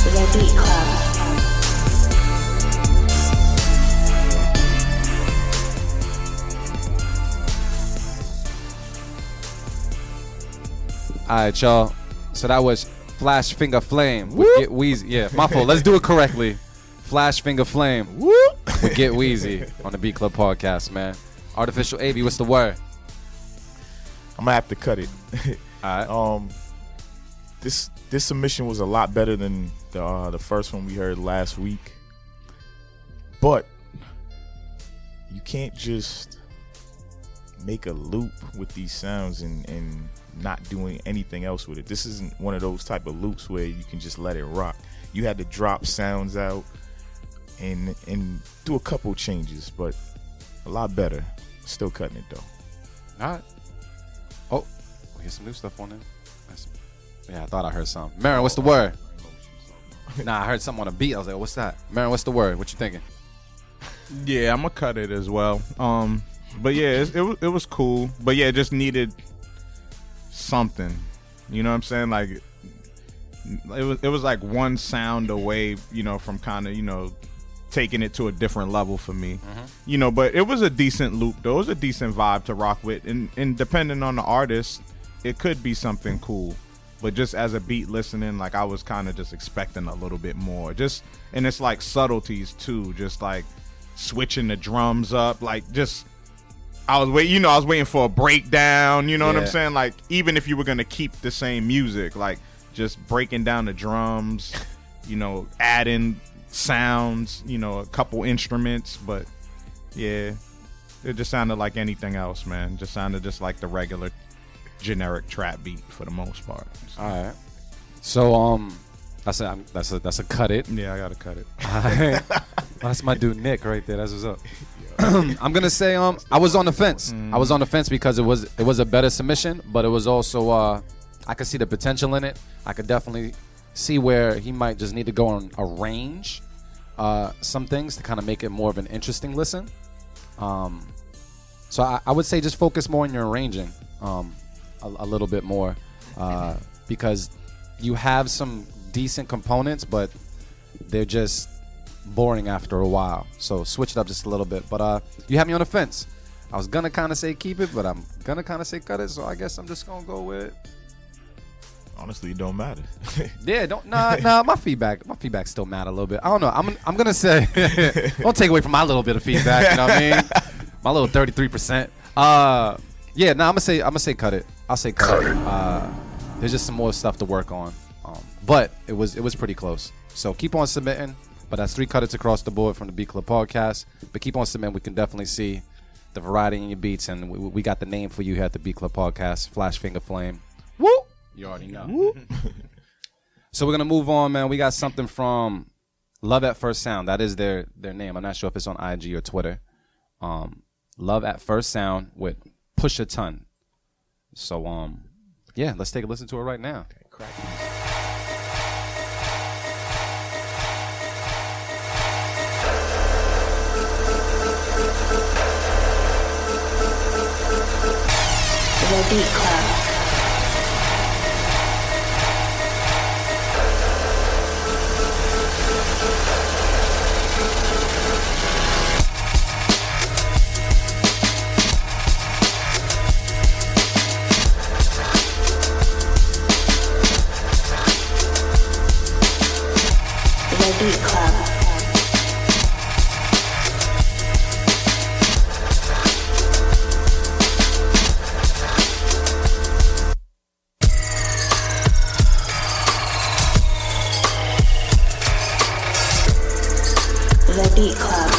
The Beat Club. All right, y'all. So that was Flash Finger Flame with Get Wheezy. Yeah, my fault. Let's do it correctly. Flash Finger Flame with Get Wheezy on the Beat Club podcast, man. Artificial AV, what's the word? I'm gonna have to cut it. All right. This submission was a lot better than the first one we heard last week, but you can't just make a loop with these sounds and not doing anything else with it. This isn't one of those type of loops where you can just let it rock. You had to drop sounds out and do a couple changes, but a lot better. Still cutting it though. All right. Oh, we hear some new stuff on there. Yeah, I thought I heard something. Marin, what's the word? Nah, I heard something on a beat. I was like, what's that? Marin, what's the word? What you thinking? Yeah, I'm gonna cut it as well. But yeah, it was cool. But yeah, it just needed something. You know what I'm saying? Like it was like one sound away, you know, from kind of, you know, taking it to a different level for me. You know, but it was a decent loop though. It was a decent vibe to rock with, and depending on the artist, it could be something cool. But just as a beat listening, like I was kind of just expecting a little bit more. Just, and it's like subtleties too, just like switching the drums up, like just I was waiting for a breakdown, you know what I'm saying? Like even if you were gonna keep the same music, like just breaking down the drums, you know, adding sounds, you know, a couple instruments, but yeah, it just sounded like anything else, man. Just sounded just like the regular generic trap beat for the most part. So. All right. So that's a cut it. Yeah, I gotta cut it. All right. Well, that's my dude Nick right there. That's what's up. I'm gonna say I was on the fence. I was on the fence because it was a better submission, but it was also I could see the potential in it. I could definitely see where he might just need to go and arrange some things to kind of make it more of an interesting listen. So I would say just focus more on your arranging a little bit more because you have some decent components, but they're just boring after a while. So switch it up just a little bit. But you have me on the fence. I was gonna kind of say keep it, but I'm gonna kind of say cut it. So I guess I'm just gonna go with. Honestly, it don't matter. Yeah, my feedback still matter a little bit. I don't know. I'm gonna say don't take away from my little bit of feedback. You know what I mean? My little 33%. Yeah, I'm gonna say cut it. I'll say cut it. There's just some more stuff to work on. But it was pretty close. So keep on submitting. But that's 3 cut-its across the board from the Beat Club podcast. But keep on submitting. We can definitely see the variety in your beats, and we got the name for you here at the Beat Club podcast, Flash Finger Flame. Woo! You already know. So we're gonna move on, man. We got something from Love at First Sound. That is their name. I'm not sure if it's on IG or Twitter. Love at First Sound with Push a Ton. So yeah, let's take a listen to it right now. Okay, crack it. The Beat Club. The Beat Club. The Beat Club.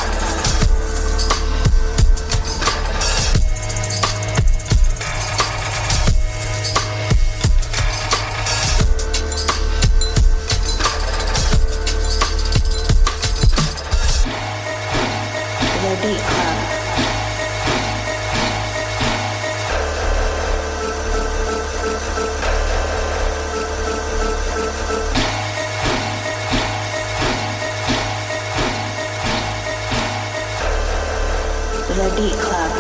Beat Club.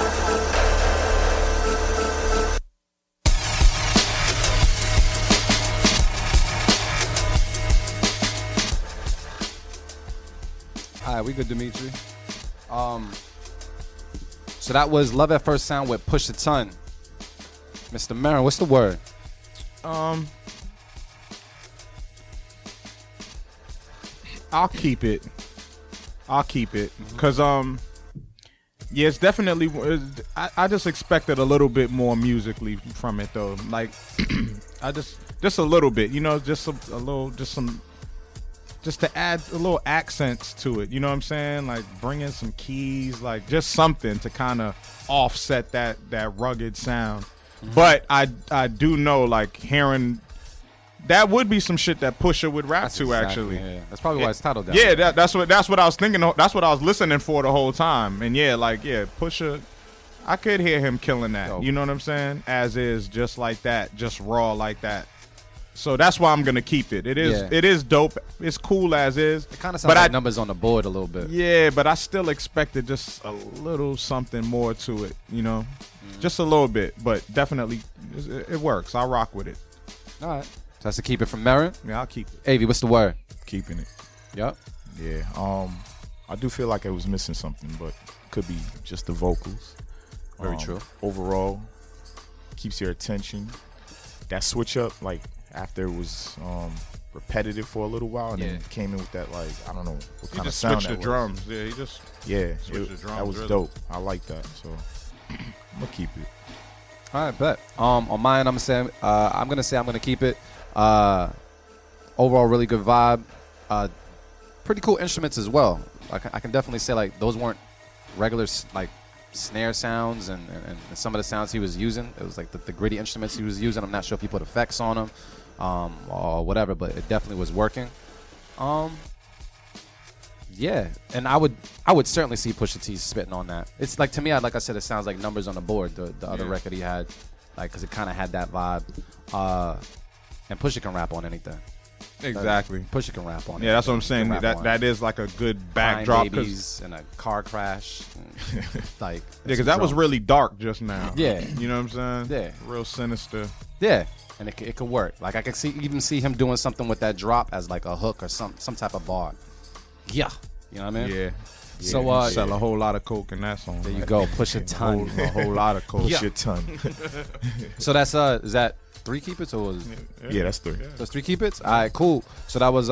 All right, we good, Dimitri. So that was Love at First Sound with Push a Ton. Mr. Marin, what's the word? I'll keep it. Because, yeah, it's definitely, I just expected a little bit more musically from it, though. Like, I just a little bit, you know, just to add a little accents to it, you know what I'm saying? Like, bring in some keys, like, just something to kind of offset that rugged sound. Mm-hmm. But I do know, like, hearing... That would be some shit that Pusha would rap to, actually. Yeah. That's probably why it's titled that. Yeah, that's what I was thinking. That's what I was listening for the whole time. And yeah, like, yeah, Pusha, I could hear him killing that. Dope. You know what I'm saying? As is, just like that, just raw like that. So that's why I'm gonna keep it. It is dope. It's cool as is. It kind of sounds like numbers on the board a little bit. Yeah, but I still expected just a little something more to it. You know, just a little bit. But definitely, it works. I'll rock with it. All right. So that's to keep it from Marin? Yeah, I'll keep it. Avi, what's the word? Keeping it. Yep. Yeah. I do feel like I was missing something, but could be just the vocals. Very true. Overall, keeps your attention. That switch up, like, after it was repetitive for a little while, and then came in with that, like, I don't know what kind of sound that was. He just switched the drums. Yeah, he just switched the drums. That was dope. I like that. So I'm gonna keep it. All right, bet. On mine, I'm gonna say I'm gonna keep it. Overall, really good vibe. Pretty cool instruments as well. I can definitely say, like, those weren't regular, like, snare sounds and some of the sounds he was using. It was like the gritty instruments he was using. I'm not sure if he put effects on them or whatever, but it definitely was working. Yeah, and I would certainly see Pusha T spitting on that. It's like, to me, like I said, it sounds like numbers on the board. The other record he had, like, because it kind of had that vibe. And Pusha can rap on anything. Exactly. Pusha can rap on it. Yeah, that's what I'm saying. That is like a good backdrop. Babies and a car crash. Like, yeah, because that was really dark just now. Yeah. You know what I'm saying? Yeah. Real sinister. Yeah. And it could work. Like, I can even see him doing something with that drop as like a hook or some type of bar. Yeah. You know what I mean? Yeah. So sell a whole lot of coke in that song. There you go. Push a ton. A whole lot of coke. Push a ton. So that's is that 3 keep it or yeah, that's 3. That's 3 keep it. All right, cool. So that was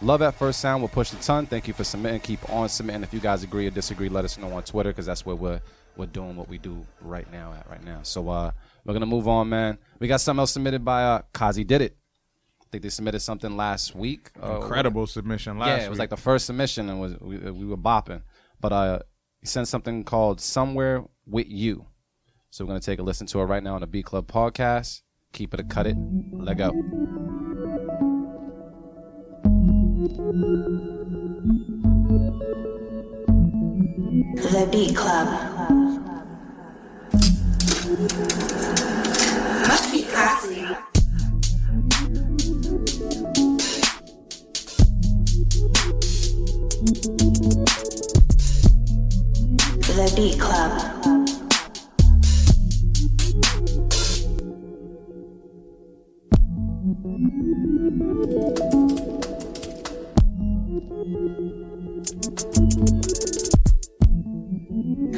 Love at First Sound with Push a Ton. Thank you for submitting. Keep on submitting. If you guys agree or disagree, let us know on Twitter, because that's where we're doing what we do right now. So we're gonna move on, man. We got something else submitted by Kazi Did It. I think they submitted something last week. Incredible submission last week. Yeah, it was like the first submission, and we were bopping. But he sent something called Somewhere With You. So we're going to take a listen to it right now on the Beat Club podcast. Keep it or cut it. Let go. The Beat Club. Must be classy. The Beat Club.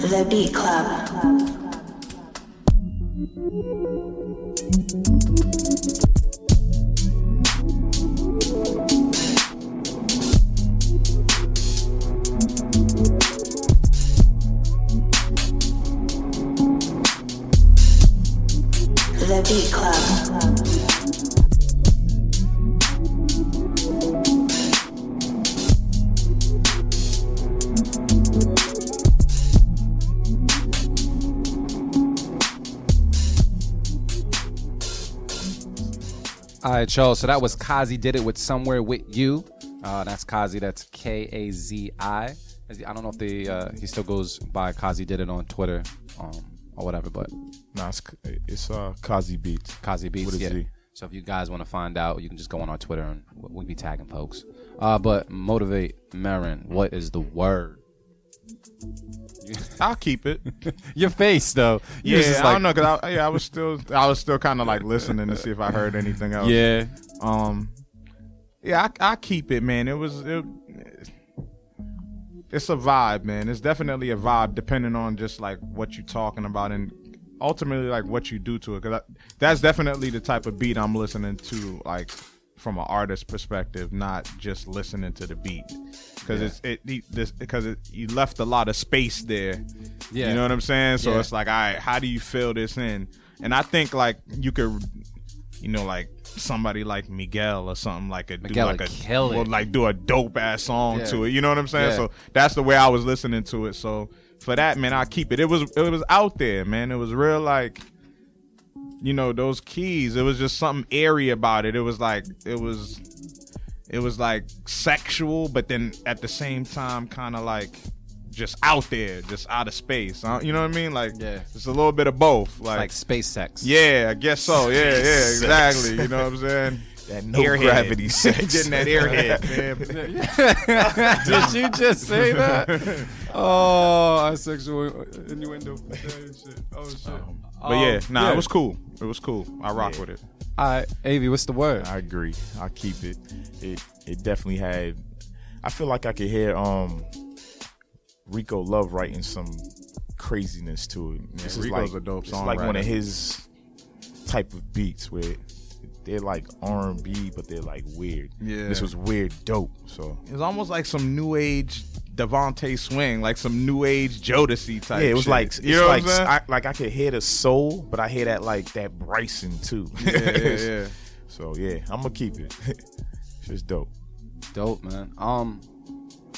The Beat Club. The Beat Club. All right, y'all. So that was Kazi Did It with Somewhere With You. That's Kazi. That's Kazi. I don't know if he still goes by Kazi Did It on Twitter or whatever, but nah, it's Kazi Beats. Kazi Beats. With a Z. So if you guys want to find out, you can just go on our Twitter and we'll be tagging folks. But Motivate Marin, what is the word? I'll keep it. Your face though. You was just I don't know, cause I was still kind of like listening to see if I heard anything else. Yeah. I keep it, man. It's a vibe, man. It's definitely a vibe, depending on just like what you're talking about and ultimately like what you do to it. Cause that's definitely the type of beat I'm listening to, like from an artist perspective, not just listening to the beat. Because you left a lot of space there. Yeah. You know what I'm saying? So it's like, all right, how do you fill this in? And I think like you could, like somebody like Miguel or something like do a dope ass song to it. You know what I'm saying? So that's the way I was listening to it. So for that, man, I keep it. It was out there, man. It was real, like, those keys. It was just something airy about it. It was like sexual, but then at the same time, kind of like just out there, just out of space. You know what I mean? Like, it's a little bit of both. Like space sex. Yeah, I guess so. Yeah, exactly. You know what I'm saying? That no gravity sex. Getting that airhead, man. Did you just say that? Oh, sexual innuendo. Shit. Oh, shit. But it was cool. It was cool. I rock with it. All right, Avi, what's the word? I agree. I'll keep it. It definitely had. I feel like I could hear Rico Love writing some craziness to it. This is Rico's a dope song. It's like one of his type of beats where they're like R&B, but they're like weird. Yeah, this was weird, dope. So it's almost like some new age Devontae Swing, like some new age Jodeci type. Yeah, it was shit. like I could hear the soul, but I hear that Bryson too. Yeah. So yeah, I'm gonna keep it. It's dope. Dope, man.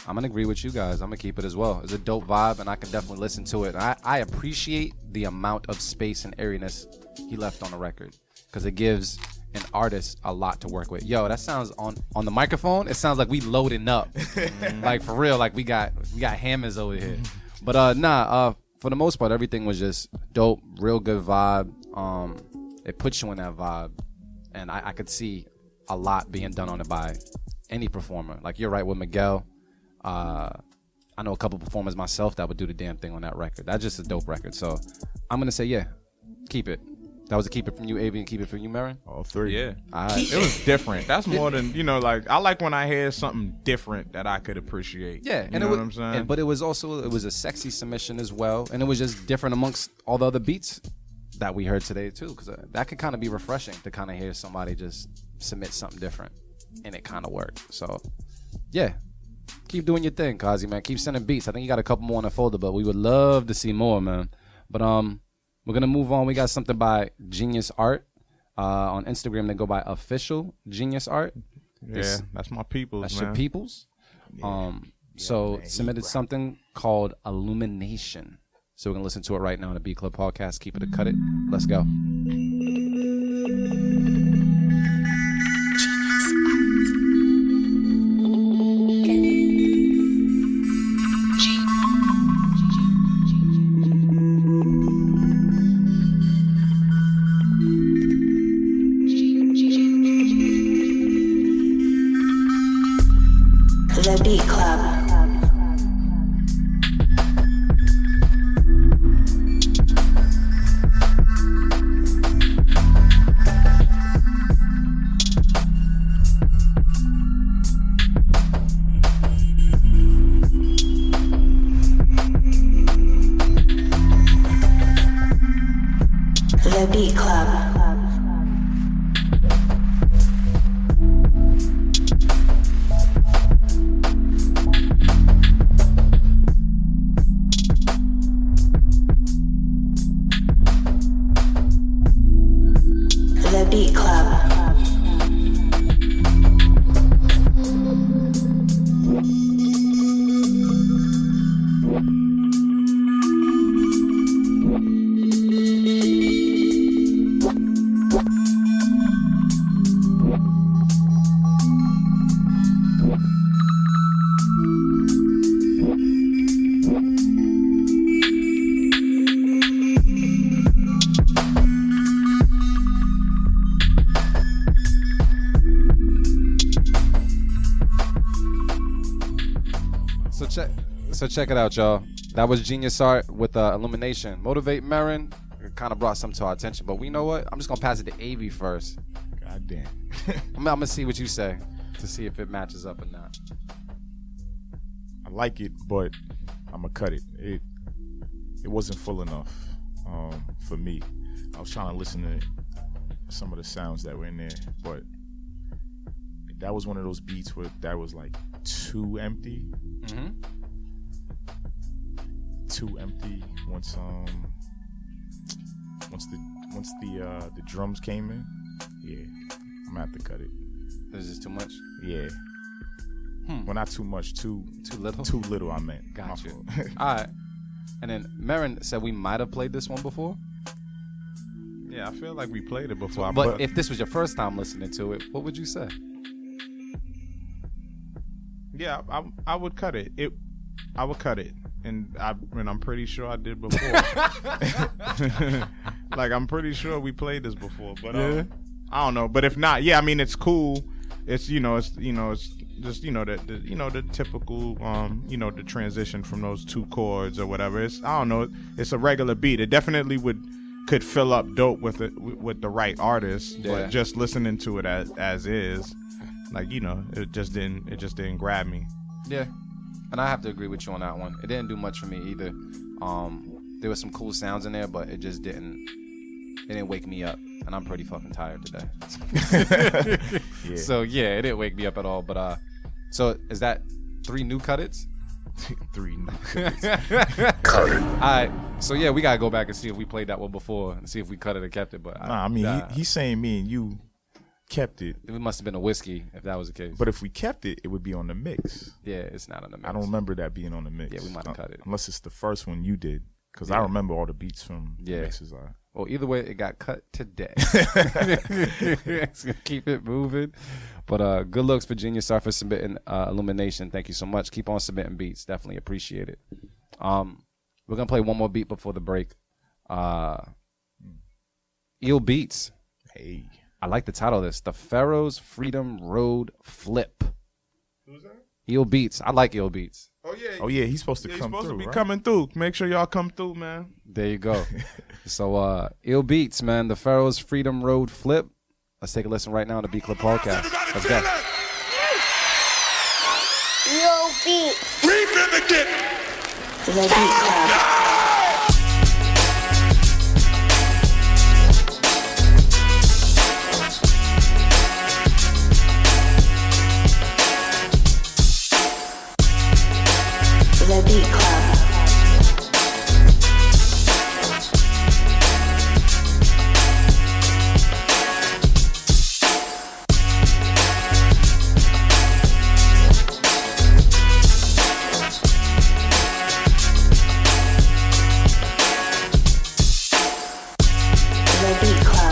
I'm gonna agree with you guys. I'm gonna keep it as well. It's a dope vibe, and I can definitely listen to it. I appreciate the amount of space and airiness he left on the record, because it gives an artist a lot to work with. Yo, that sounds on the microphone. It sounds like we loading up, like for real. Like we got hammers over here. But for the most part, everything was just dope. Real good vibe. It puts you in that vibe, and I could see a lot being done on it by any performer. Like you're right with Miguel. I know a couple performers myself that would do the damn thing on that record. That's just a dope record. So I'm gonna say keep it. That was a keep it from you, Avi, and keep it from you, Marin? All three. Yeah. It was different. That's more than, like, I like when I hear something different that I could appreciate. Yeah. You know what I'm saying? But it was a sexy submission as well. And it was just different amongst all the other beats that we heard today, too. Because that could kind of be refreshing to kind of hear somebody just submit something different. And it kind of worked. So, yeah. Keep doing your thing, Kazi, man. Keep sending beats. I think you got a couple more in the folder, but we would love to see more, man. But, we're going to move on. We got something by Genius Art. On Instagram, they go by Official Genius Art. Yeah, that's my peoples, That's man. your peoples. Submitted something called Illumination. So we're going to listen to it right now on the B Club podcast. Keep it or cut it. Let's go. The Beat Club. The Beat Club. The Beat Club. So check it out, y'all. That was Genius Art with Illumination. Motivate Marin. It kind of brought some to our attention, but we know what? I'm just gonna pass it to Avi first. God damn. I'm gonna see what you say to see if it matches up or not. I like it, but I'm gonna cut it. It wasn't full enough for me. I was trying to listen to some of the sounds that were in there, but that was one of those beats where that was like too empty. Mm-hmm. Too empty once the drums came in. Yeah, I'm gonna have to cut it. Is this too much? Yeah. Well, not too much. Too little. Too little. I meant. Got you. All right. And then Marin said we might have played this one before. Yeah, I feel like we played it before. But if this was your first time listening to it, what would you say? Yeah, I would cut it. I would cut it, and I'm pretty sure I did before. Like I'm pretty sure we played this before, but I don't know. But if not, yeah, I mean it's cool. It's it's just the typical the transition from those two chords or whatever. I don't know. It's a regular beat. It definitely could fill up dope with the right artist, but just listening to it as is, like it just didn't grab me. Yeah, and I have to agree with you on that one. It didn't do much for me either. There was some cool sounds in there, but it just didn't wake me up, and I'm pretty fucking tired today. Yeah. So yeah, it didn't wake me up at all. But so is that 3 new cut-its? 3 new Cut it. All right. So yeah, we gotta go back and see if we played that one before and see if we cut it or kept it. But I mean, he's saying me and you kept it. It must have been a whiskey if that was the case. But if we kept it, it would be on the mix. Yeah, it's not on the mix. I don't remember that being on the mix. Yeah, we might have cut it. Unless it's the first one you did, because I remember all the beats from the mixes. Well, either way, it got cut today. It's gonna keep it moving. But good looks for Genius Art for submitting Illumination. Thank you so much. Keep on submitting beats. Definitely appreciate it. We're gonna play one more beat before the break. Eel Beats. Hey, I like the title of this. The Pharaoh's Freedom Road Flip. Who's that? Eel Beats. I like Eel Beats. Oh yeah, he's supposed to come supposed through. To be right? coming through. Make sure y'all come through, man. There you go. So Eel Beats, man. The Pharaoh's Freedom Road Flip. Let's take a listen right now on the Beat Club podcast. Let's go. Yo, beat. Remix it. The Beat Club. The Beat Club. The Beat Club.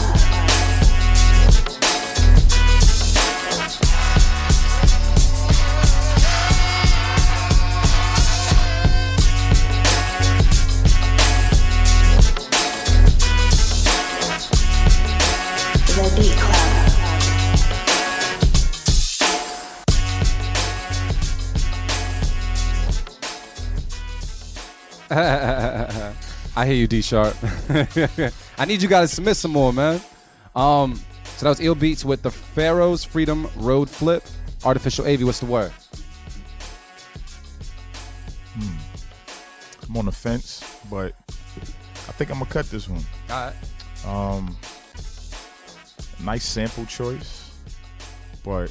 The Beat Club. I hear you, D Sharp. I need you guys to submit some more, man. So that was Eel Beats with the Pharaoh's Freedom Road Flip. Artificial AV, what's the word? I'm on the fence, but I think I'm gonna cut this one. All right. Nice sample choice, but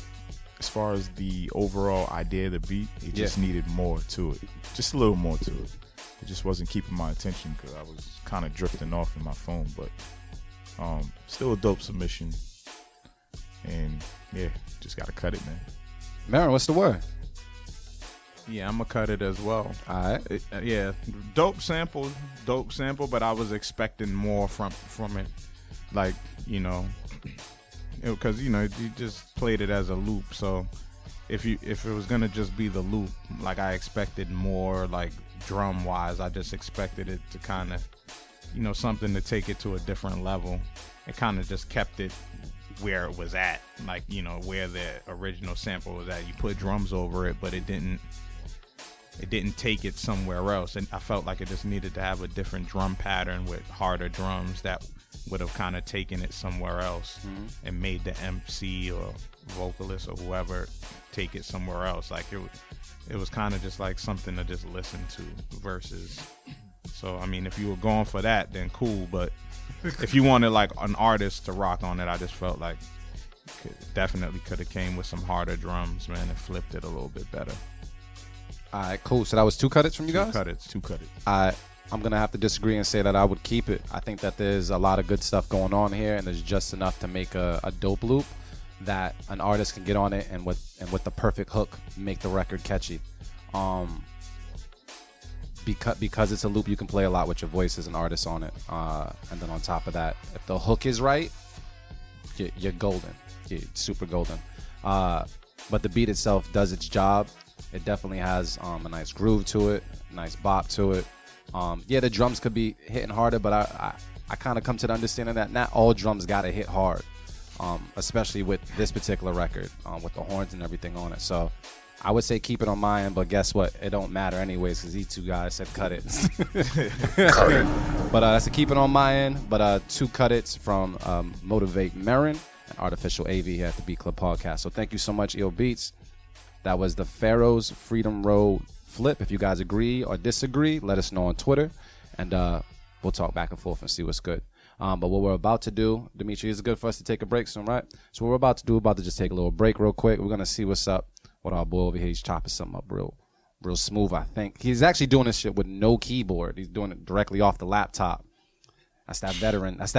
as far as the overall idea of the beat, it just needed more to it. Just a little more to it. It just wasn't keeping my attention because I was kind of drifting off in my phone, but still a dope submission. And yeah, just gotta cut it, man. Marin, what's the word? Yeah, I'm gonna cut it as well. All right. Yeah, dope sample, but I was expecting more from it, like because you just played it as a loop. So if it was gonna just be the loop, like I expected more, like drum wise. I just expected it to kind of, something to take it to a different level. It kind of just kept it where it was at, like where the original sample was at. You put drums over it, but it didn't it didn't take it somewhere else, and I felt like it just needed to have a different drum pattern with harder drums that would have kind of taken it somewhere else and made the MC or vocalist or whoever take it somewhere else. Like it was kind of just like something to just listen to versus. So I mean, if you were going for that, then cool. But if you wanted like an artist to rock on it, I just felt like definitely could have came with some harder drums, man, and flipped it a little bit better. All right, cool. So that was 2 cut-its from you guys? Two cut-its. I'm going to have to disagree and say that I would keep it. I think that there's a lot of good stuff going on here, and there's just enough to make a dope loop that an artist can get on it and with the perfect hook make the record catchy. Because it's a loop, you can play a lot with your voice as an artist on it. And then on top of that, if the hook is right, you're golden. You're super golden. But the beat itself does its job. It definitely has a nice groove to it, nice bop to it. Yeah, the drums could be hitting harder, but I kind of come to the understanding that not all drums got to hit hard, especially with this particular record, with the horns and everything on it. So I would say keep it on my end, but guess what? It don't matter anyways because these 2 guys said cut it. But that's a keep it on my end. But 2 cut-its from Motivate Marin and Artificial AV here at the Beat Club Podcast. So thank you so much, EO Beats. That was the Pharaoh's Freedom Road flip. If you guys agree or disagree, let us know on Twitter, and we'll talk back and forth and see what's good. But what we're about to do, Dimitri, is it good for us to take a break soon, right? So what we're about to just take a little break real quick. We're going to see what's up with our boy over here. He's chopping something up real smooth, I think. He's actually doing this shit with no keyboard. He's doing it directly off the laptop. That's that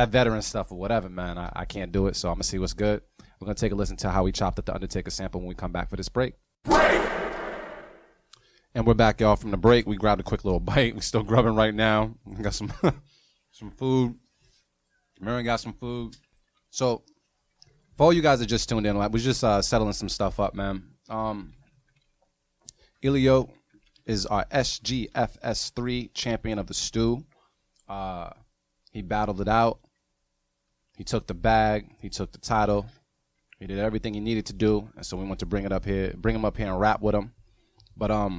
veteran stuff or whatever, man. I can't do it, so I'm going to see what's good. We're going to take a listen to how we chopped up the Undertaker sample when we come back for this break. And we're back, y'all, from the break. We grabbed a quick little bite. We're still grubbing right now. We got some food. Marin got some food. So, for all you guys that just tuned in, we're just settling some stuff up, man. Ellio is our SGFS3 champion of the stew. He battled it out. He took the bag. He took the title. He did everything he needed to do, and so we want to bring him up here and rap with him. But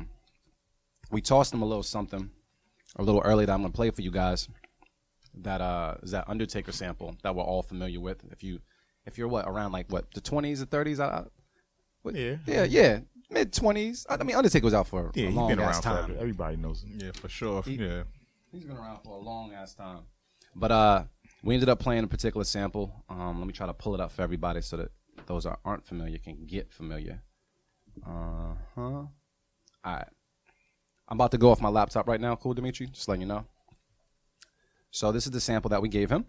we tossed him a little something a little early that I'm gonna play for you guys. That is that Undertaker sample that we're all familiar with. If you're around the 20s or 30s, yeah, mid 20s. I mean, Undertaker was out for a long ass time. Everybody knows him. Yeah, for sure. He's been around for a long ass time. But we ended up playing a particular sample. Let me try to pull it up for everybody so that those that aren't familiar can get familiar. All right. I'm about to go off my laptop right now. Cool, Dimitri? Just letting you know. So this is the sample that we gave him.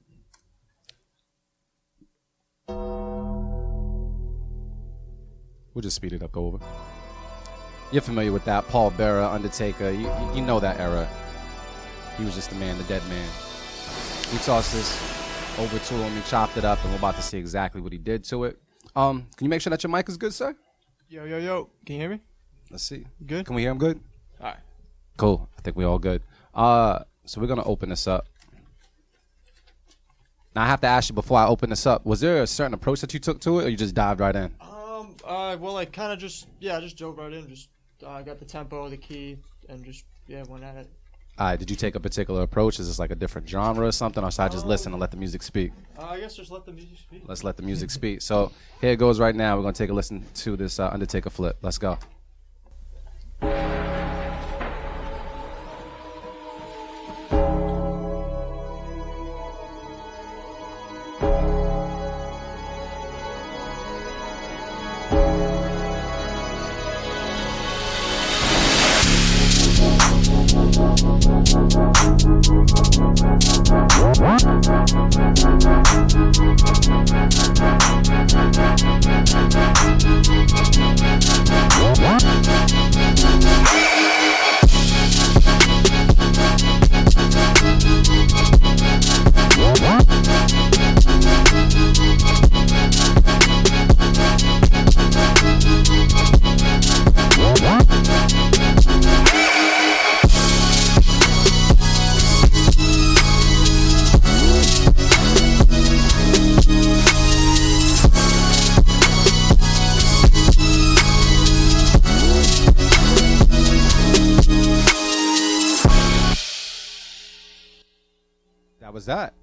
We'll just speed it up, go over. You're familiar with that. Paul Bearer, Undertaker. You know that era. He was just the man, the dead man. We tossed this over to him. He chopped it up, and we're about to see exactly what he did to it. Can you make sure that your mic is good, sir? Yo. Can you hear me? Let's see. Good? Can we hear him good? All right. Cool. I think we're all good. So we're going to open this up. Now, I have to ask you before I open this up, was there a certain approach that you took to it, or you just dived right in? Well, I kind of just dove right in. Just got the tempo, the key, and just, went at it. All right. Did you take a particular approach? Is this like a different genre or something, or should I just listen and let the music speak? I guess just let the music speak. Let's let the music speak. So here it goes right now. We're going to take a listen to this Undertaker flip. Let's go. was that?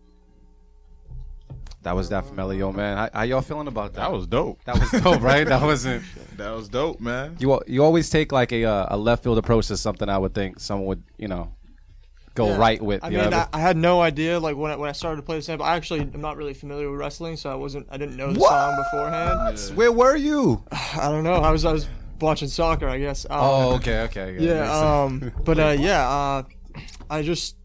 That was that from Ellio, man. How y'all feeling about that? That was dope. That was dope, right? That wasn't. That was dope, man. You always take like a left field approach to something. I would think someone would go right with. I mean, I had no idea. Like when I started to play the sample, I actually am not really familiar with wrestling, so I didn't know the song beforehand. Yeah. Where were you? I don't know. I was watching soccer, I guess. Okay. Yeah. I just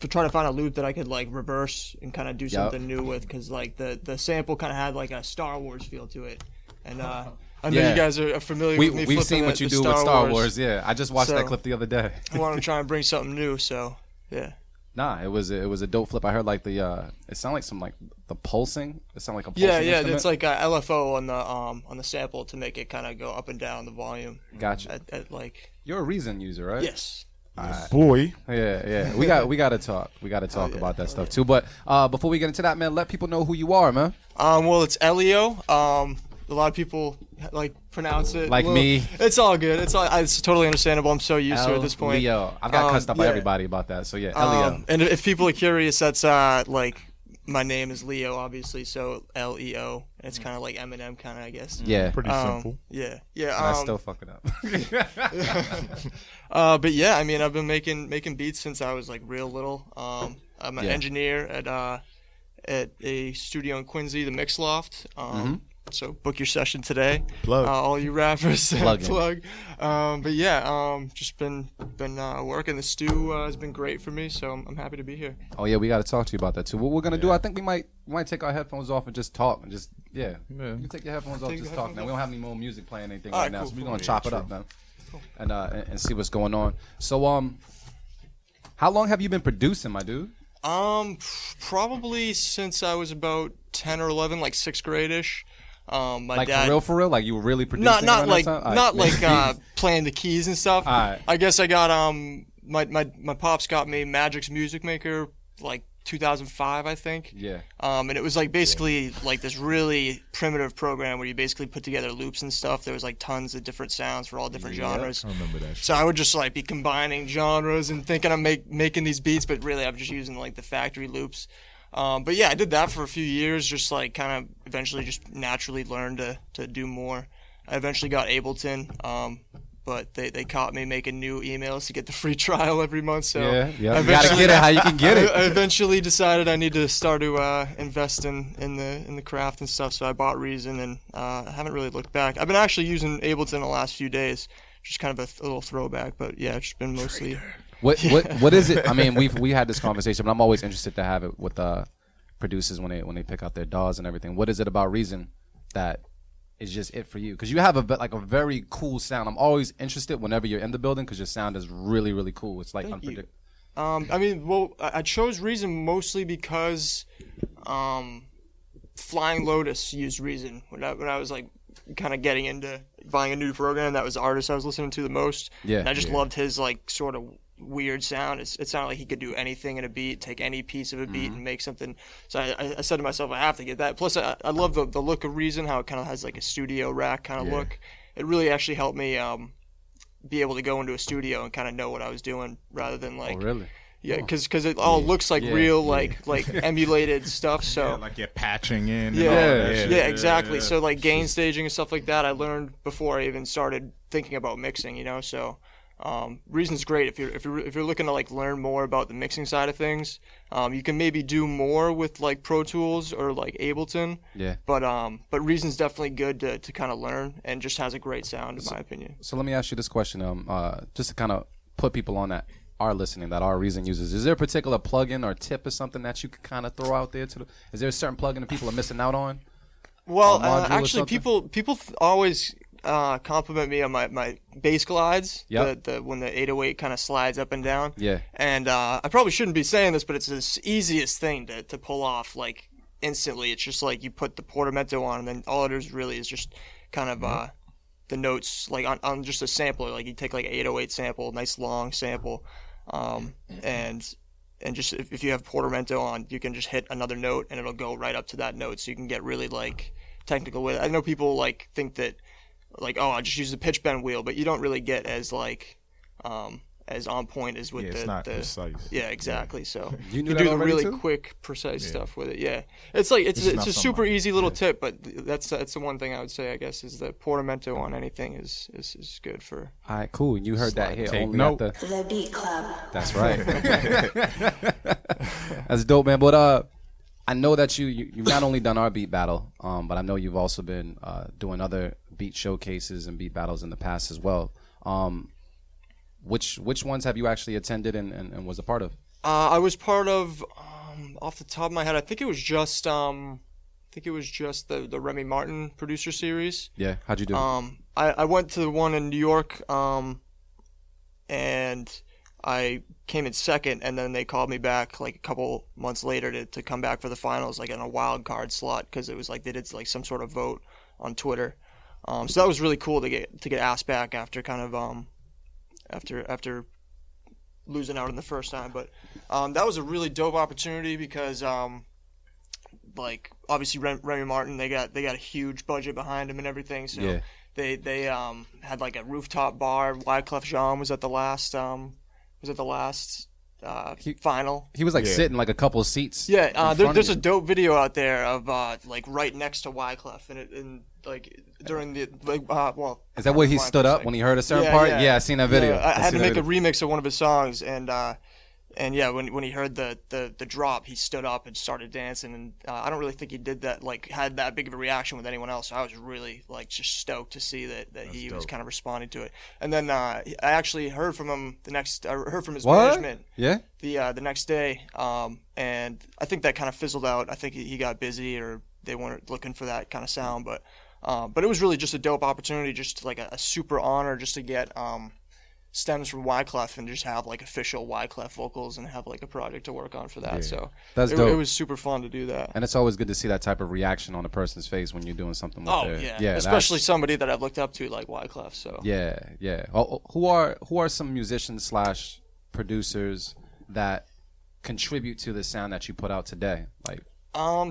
try to find a loop that I could like reverse and kind of do something new with, because like the sample kind of had like a Star Wars feel to it, and I know you guys are familiar with me. We've seen what you do with Star Wars. Yeah, I just watched that clip the other day. I want to try and bring something new, so yeah. Nah, it was a dope flip. I heard like it sounded like some like the pulsing. It sounded like a pulsing Yeah, instrument. it's like a LFO on the sample to make it kind of go up and down the volume. Gotcha. At like. You're a Reason user, right? Yes. Boy. Yeah. We got to talk. We got to talk about that stuff too. But before we get into that, man, let people know who you are, man. Well, it's Ellio. A lot of people like pronounce it like me. It's all good. It's totally understandable. I'm so used to it at this point. Ellio. I've got cussed up by everybody about that. So yeah, Ellio. And if people are curious, that's like my name is Leo, obviously. So Leo. It's kind of like Eminem, kind of, I guess. Yeah. Pretty simple. Yeah. And I still fuck it up. But yeah, I mean, I've been making beats since I was like real little. I'm an engineer at a studio in Quincy, the Mix Loft. So book your session today. Plug. All you rappers. Plug. But yeah, just been working. The stew has been great for me, so I'm happy to be here. Oh yeah, we got to talk to you about that too. What we're gonna do? I think we might take our headphones off and just talk and just you can take your headphones off, just talk. Now we don't have any more music playing anything right now, so we're gonna chop it up now and see what's going on. So how long have you been producing, my dude? Probably since I was about 10 or 11, like 6th grade-ish. My like dad, for real, like you were really producing. not like playing the keys and stuff. Right. I guess I got my pops got me Magic's Music Maker like 2005, I think. Yeah. And it was like basically like this really primitive program where you basically put together loops and stuff. There was like tons of different sounds for all different genres. I remember that shit. So I would just like be combining genres and thinking I'm making these beats, but really I'm just using like the factory loops. But yeah, I did that for a few years, just like kind of eventually just naturally learned to do more. I eventually got Ableton, but they caught me making new emails to get the free trial every month. So yeah, you gotta get it how you can get it. I eventually decided I need to start to invest in the craft and stuff. So I bought Reason, and I haven't really looked back. I've been actually using Ableton the last few days, just kind of a little throwback. But yeah, it's just been mostly. What is it? I mean, we had this conversation, but I'm always interested to have it with producers when they pick out their DAWs and everything. What is it about Reason that is just it for you? Because you have a very cool sound. I'm always interested whenever you're in the building because your sound is really, really cool. It's like unpredictable. I mean, well, I chose Reason mostly because Flying Lotus used Reason when I was like kind of getting into buying a new program. That was the artist I was listening to the most. Yeah, and I just loved his like sort of weird sound. It sounded like he could do anything in a beat, take any piece of a beat and make something. So I said to myself, I have to get that. Plus, I love the look of Reason, how it kind of has like a studio rack kind of look. It really actually helped me be able to go into a studio and kind of know what I was doing rather than like. Oh, really? Yeah, because it all looks like real, like emulated stuff. So like you're patching in. Yeah, exactly. So like gain staging and stuff like that, I learned before I even started thinking about mixing. You know, so Reason's great if you're looking to like learn more about the mixing side of things. You can maybe do more with like Pro Tools or like Ableton. Yeah. But Reason's definitely good to kind of learn and just has a great sound in my opinion. So let me ask you this question, just to kind of put people on that are listening, that are Reason users. Is there a particular plugin or tip or something that you can kind of throw out there is there a certain plugin that people are missing out on? Well, actually, people always compliment me on my bass glides. Yep. When the 808 kind of slides up and down. Yeah. And I probably shouldn't be saying this, but it's the easiest thing to pull off like instantly. It's just like you put the portamento on, and then all it is really is just kind of the notes like on just a sampler. Like you take like an 808 sample, nice long sample. And just if you have portamento on, you can just hit another note and it'll go right up to that note, so you can get really like technical with it. I know people like think that like, oh, I just use the pitch bend wheel, but you don't really get as like as on point as with it's not precise. Yeah, exactly. So You knew you that do the already really too? quick, precise stuff with it. Yeah, it's like it's not a super something- easy little tip, but that's the one thing I would say, I guess, is the portamento on anything is good for. All right, cool. You heard that here Take only note. at the. The Beat Club. That's right. That's dope, man. But I know that you've not only done our beat battle, but I know you've also been doing other beat showcases and beat battles in the past as well. Which ones have you actually attended and was a part of? I was part of, off the top of my head, I think it was just the Remy Martin producer series. Yeah, how'd you do? I went to the one in New York, and I came in second, and then they called me back like a couple months later to come back for the finals, like in a wild card slot, because it was like they did like some sort of vote on Twitter. So that was really cool to get asked back after kind of after losing out in the first time. But that was a really dope opportunity because like obviously Remy Martin, they got a huge budget behind him and everything. So Yeah. they had like a rooftop bar. Wyclef Jean was at the last final. He was like Yeah. sitting like a couple of seats. Yeah, in front there's of a you. dope video out there of like right next to Wyclef, and like during the well. Is that where he Wyclef's stood up like- when he heard a certain Yeah, part? yeah. Yeah, I seen that video. Yeah, I had seen to that make a video. remix of one of his songs, and yeah, when he heard the drop, he stood up and started dancing, and I don't really think he did that, like had that big of a reaction with anyone else. So I was really like just stoked to see that he was dope. kind of responding to it. And then I actually heard from him I heard from his What? management Yeah. the next day, and I think that kind of fizzled out. I think he got busy, or they weren't looking for that kind of sound, but it was really just a dope opportunity, just like a super honor, just to get stems from Wyclef and just have like official Wyclef vocals and have like a project to work on for that. Yeah. So That's it dope. was super fun to do that. And it's always good to see that type of reaction on a person's face when you're doing something with Oh their, yeah, especially that's- somebody that I've looked up to like Wyclef. So Yeah. Who are some musicians / producers that contribute to the sound that you put out today? Like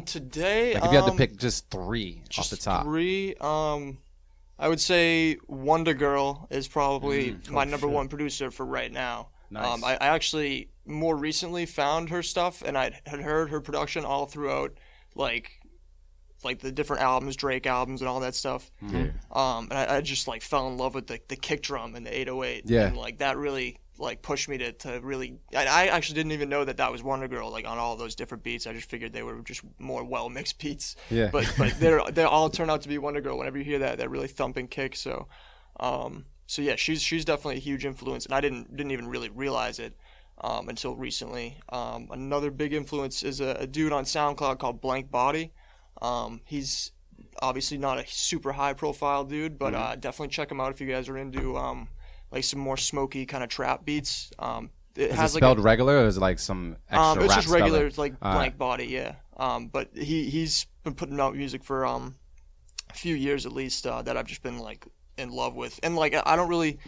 today, if you had to pick just three off the top. Three. I would say Wonder Girl is probably my number one producer for right now. Nice. I actually more recently found her stuff, and I had heard her production all throughout, like the different albums, Drake albums, and all that stuff. Yeah. And I just like fell in love with the kick drum and the 808. Yeah. And like that really like pushed me to really. I actually didn't even know that was Wonder Girl, like on all those different beats. I just figured they were just more well mixed beats. Yeah. But they all turn out to be Wonder Girl whenever you hear that really thumping kick. So yeah, she's definitely a huge influence, and I didn't even really realize it until recently. Another big influence is a dude on SoundCloud called Blank Body. He's obviously not a super high profile dude, but definitely check him out if you guys are into like some more smoky kind of trap beats. It Is has it like spelled regular or is it like some extra it's rap just regular, spelling? it's like All Blank Body, yeah. But he's been putting out music for a few years at least that I've just been like in love with, and like I don't really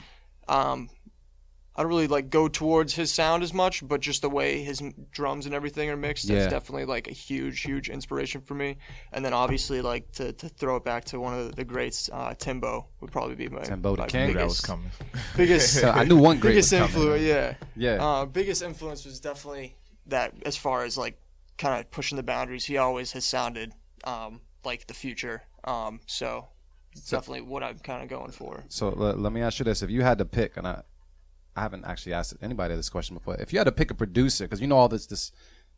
like go towards his sound as much, but just the way his drums and everything are mixed, Yeah. that's definitely like a huge inspiration for me. And then obviously like to throw it back to one of the greats, Timbo would probably be my Timbo the my King? That was biggest coming. biggest So I knew one great biggest was coming. influence, yeah. Yeah. Biggest influence was definitely that, as far as like kind of pushing the boundaries. He always has sounded like the future. So it's definitely what I'm kind of going for. So let me ask you this: if you had to pick, and I haven't actually asked anybody this question before, if you had to pick a producer, because you know all the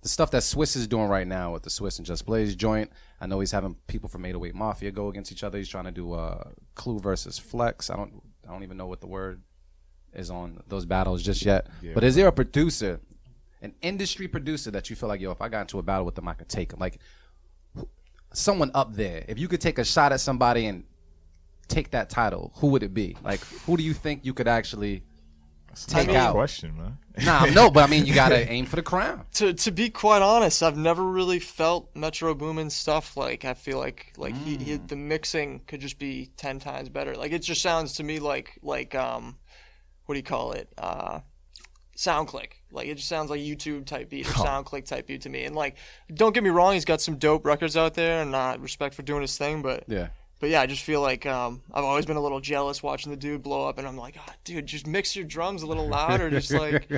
stuff that Swiss is doing right now with the Swiss and Just Blaze joint. I know he's having people from 808 Mafia go against each other. He's trying to do Clue versus Flex. I don't even know what the word is on those battles just yet. Yeah. But is there a producer, an industry producer that you feel like, yo, if I got into a battle with them, I could take him? Like someone up there. If you could take a shot at somebody and take that title, who would it be? Like, who do you think you could actually take Good out? question, man. Nah, no, but I mean, you gotta aim for the crown. To be quite honest, I've never really felt Metro Boomin's stuff. Like I feel like he the mixing could just be 10 times better. Like it just sounds to me like what do you call it? SoundClick. Like it just sounds like YouTube type beat or SoundClick type beat to me. And like, don't get me wrong, he's got some dope records out there, and respect for doing his thing. But Yeah. But yeah, I just feel like I've always been a little jealous watching the dude blow up, and I'm like, oh, dude, just mix your drums a little louder. Just like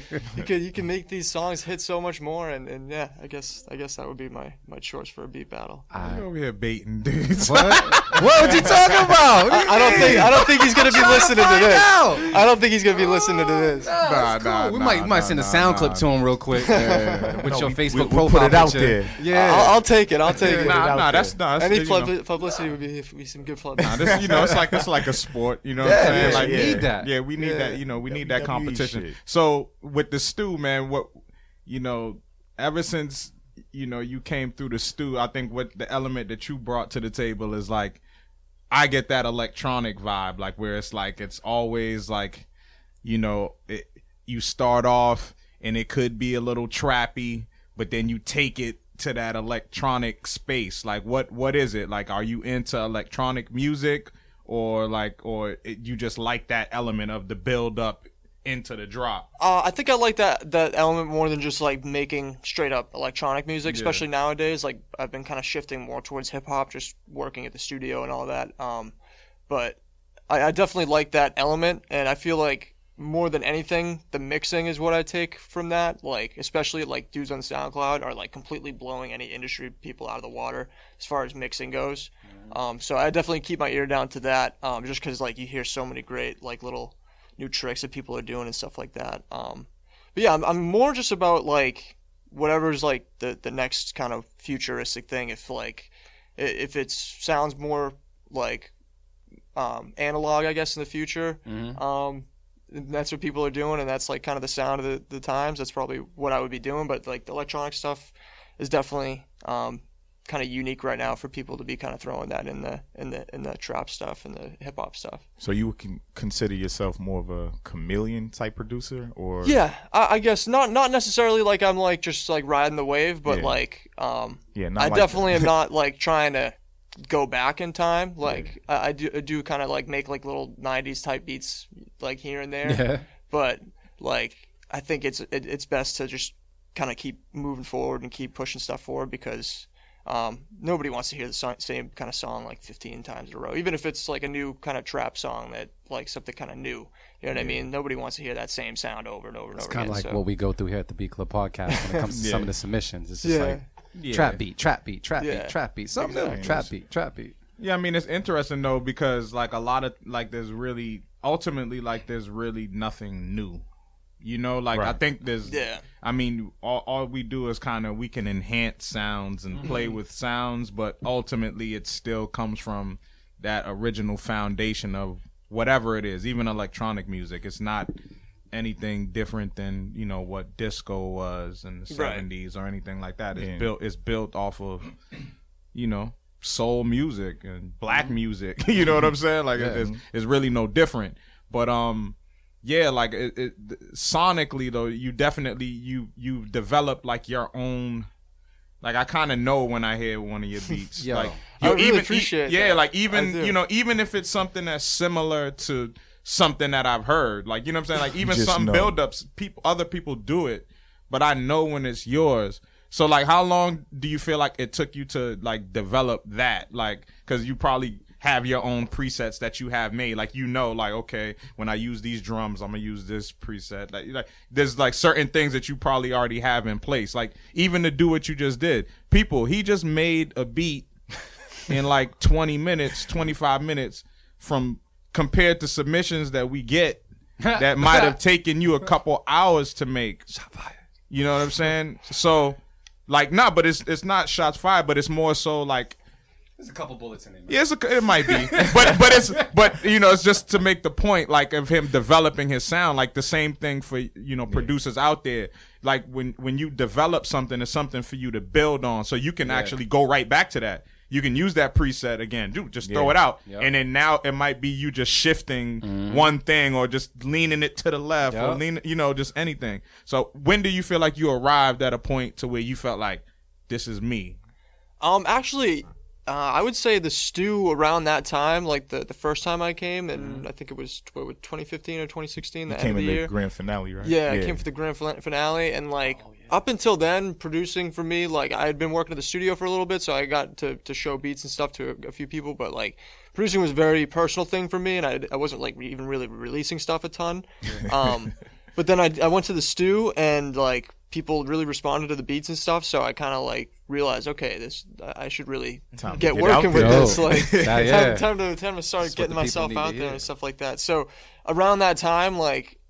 you can make these songs hit so much more. And yeah, I guess that would be my choice for a beat battle. You over here baiting dudes. What you talking about? I don't think he's gonna be listening to this. I don't think he's gonna be listening to this. Nah, We might send a sound clip to him real quick with your Facebook we'll profile put it out picture. there. Yeah, I'll take it. That's Any publicity would be some good publicity. Nah, this, it's like a sport. You know what I'm saying? Like, need that. Yeah, we need that. You know, we need that WWE competition. shit. So with the stew, man, ever since you came through the stew, I think what the element that you brought to the table is like, I get that electronic vibe, like where it's always like, you start off and it could be a little trappy, but then you take it to that electronic space. Like what is it? Like, are you into electronic music or you just like that element of the build up into the drop? I think I like that element more than just like making straight up electronic music, especially nowadays. Like I've been kind of shifting more towards hip hop, just working at the studio and all that. But I definitely like that element, and I feel like more than anything, the mixing is what I take from that. Like, especially like dudes on SoundCloud are like completely blowing any industry people out of the water as far as mixing goes. So I definitely keep my ear down to that, just because like you hear so many great like little new tricks that people are doing and stuff like that. But yeah, I'm more just about like whatever's like the next kind of futuristic thing. If it sounds more like analog, I guess, in the future. That's what people are doing, and that's like kind of the sound of the times. That's probably what I would be doing. But like the electronic stuff is definitely kind of unique right now for people to be kind of throwing that in the trap stuff and the hip hop stuff. So you can consider yourself more of a chameleon type producer, or yeah, I guess not necessarily like I'm like just like riding the wave, but like I definitely am not like trying to go back in time. Like I do kind of like make like little 90s type beats like here and there, but like I think it's best to just kind of keep moving forward and keep pushing stuff forward, because nobody wants to hear the same kind of song like 15 times in a row, even if it's like a new kind of trap song that like something kind of new, you know what I mean? Nobody wants to hear that same sound over and over and over again. It's kind of like what we go through here at the Beat Club podcast when it comes to some of the submissions. It's just like trap beat, something new, trap beat. Yeah, I mean, it's interesting though, because like a lot of like there's really nothing new. Right. I think I mean, all we do is we can enhance sounds and play with sounds, but ultimately it still comes from that original foundation of whatever it is, even electronic music. It's not anything different than, what disco was in the 70s or anything like that. It's built off of, soul music and black music. You know what I'm saying? Like it's really no different. But yeah, like sonically though, you definitely you develop like your own. Like I kind of know when I hear one of your beats. Yo, like I really appreciate that. Like even even if it's something that's similar to something that I've heard, like, you know what I'm saying? Like even some build-ups, other people do it, but I know when it's yours. So like, how long do you feel like it took you to like develop that? Like, cause you probably have your own presets that you have made. Like, like, okay, when I use these drums, I'm gonna use this preset. Like there's like certain things that you probably already have in place. Like even to do what you just did, he just made a beat in like 20 minutes, 25 minutes compared to submissions that we get that might have taken you a couple hours to make. Shot fired. You know what I'm saying? So, like, but it's not shots fired, but it's more so like. There's a couple bullets in it. Yeah, it might be, but it's just to make the point, like, of him developing his sound. Like the same thing for producers out there. Like when you develop something, it's something for you to build on, so you can actually go right back to that. You can use that preset again, dude. Just throw it out, and then now it might be you just shifting one thing, or just leaning it to the left, or just anything. So when do you feel like you arrived at a point to where you felt like this is me? Actually, I would say the stew around that time, like the first time I came, and I think it was 2015 or 2016. The You end came of the in year. the grand finale, right? Yeah, I came for the grand finale, and like up until then, producing for me, like I had been working at the studio for a little bit, so I got to show beats and stuff to a few people, but like producing was a very personal thing for me, and I wasn't like even really releasing stuff a ton. But then I went to the stew, and like people really responded to the beats and stuff, so I kind of like realized, okay, I should really get working with this. Like time to start getting myself out there and stuff like that. So around that time, like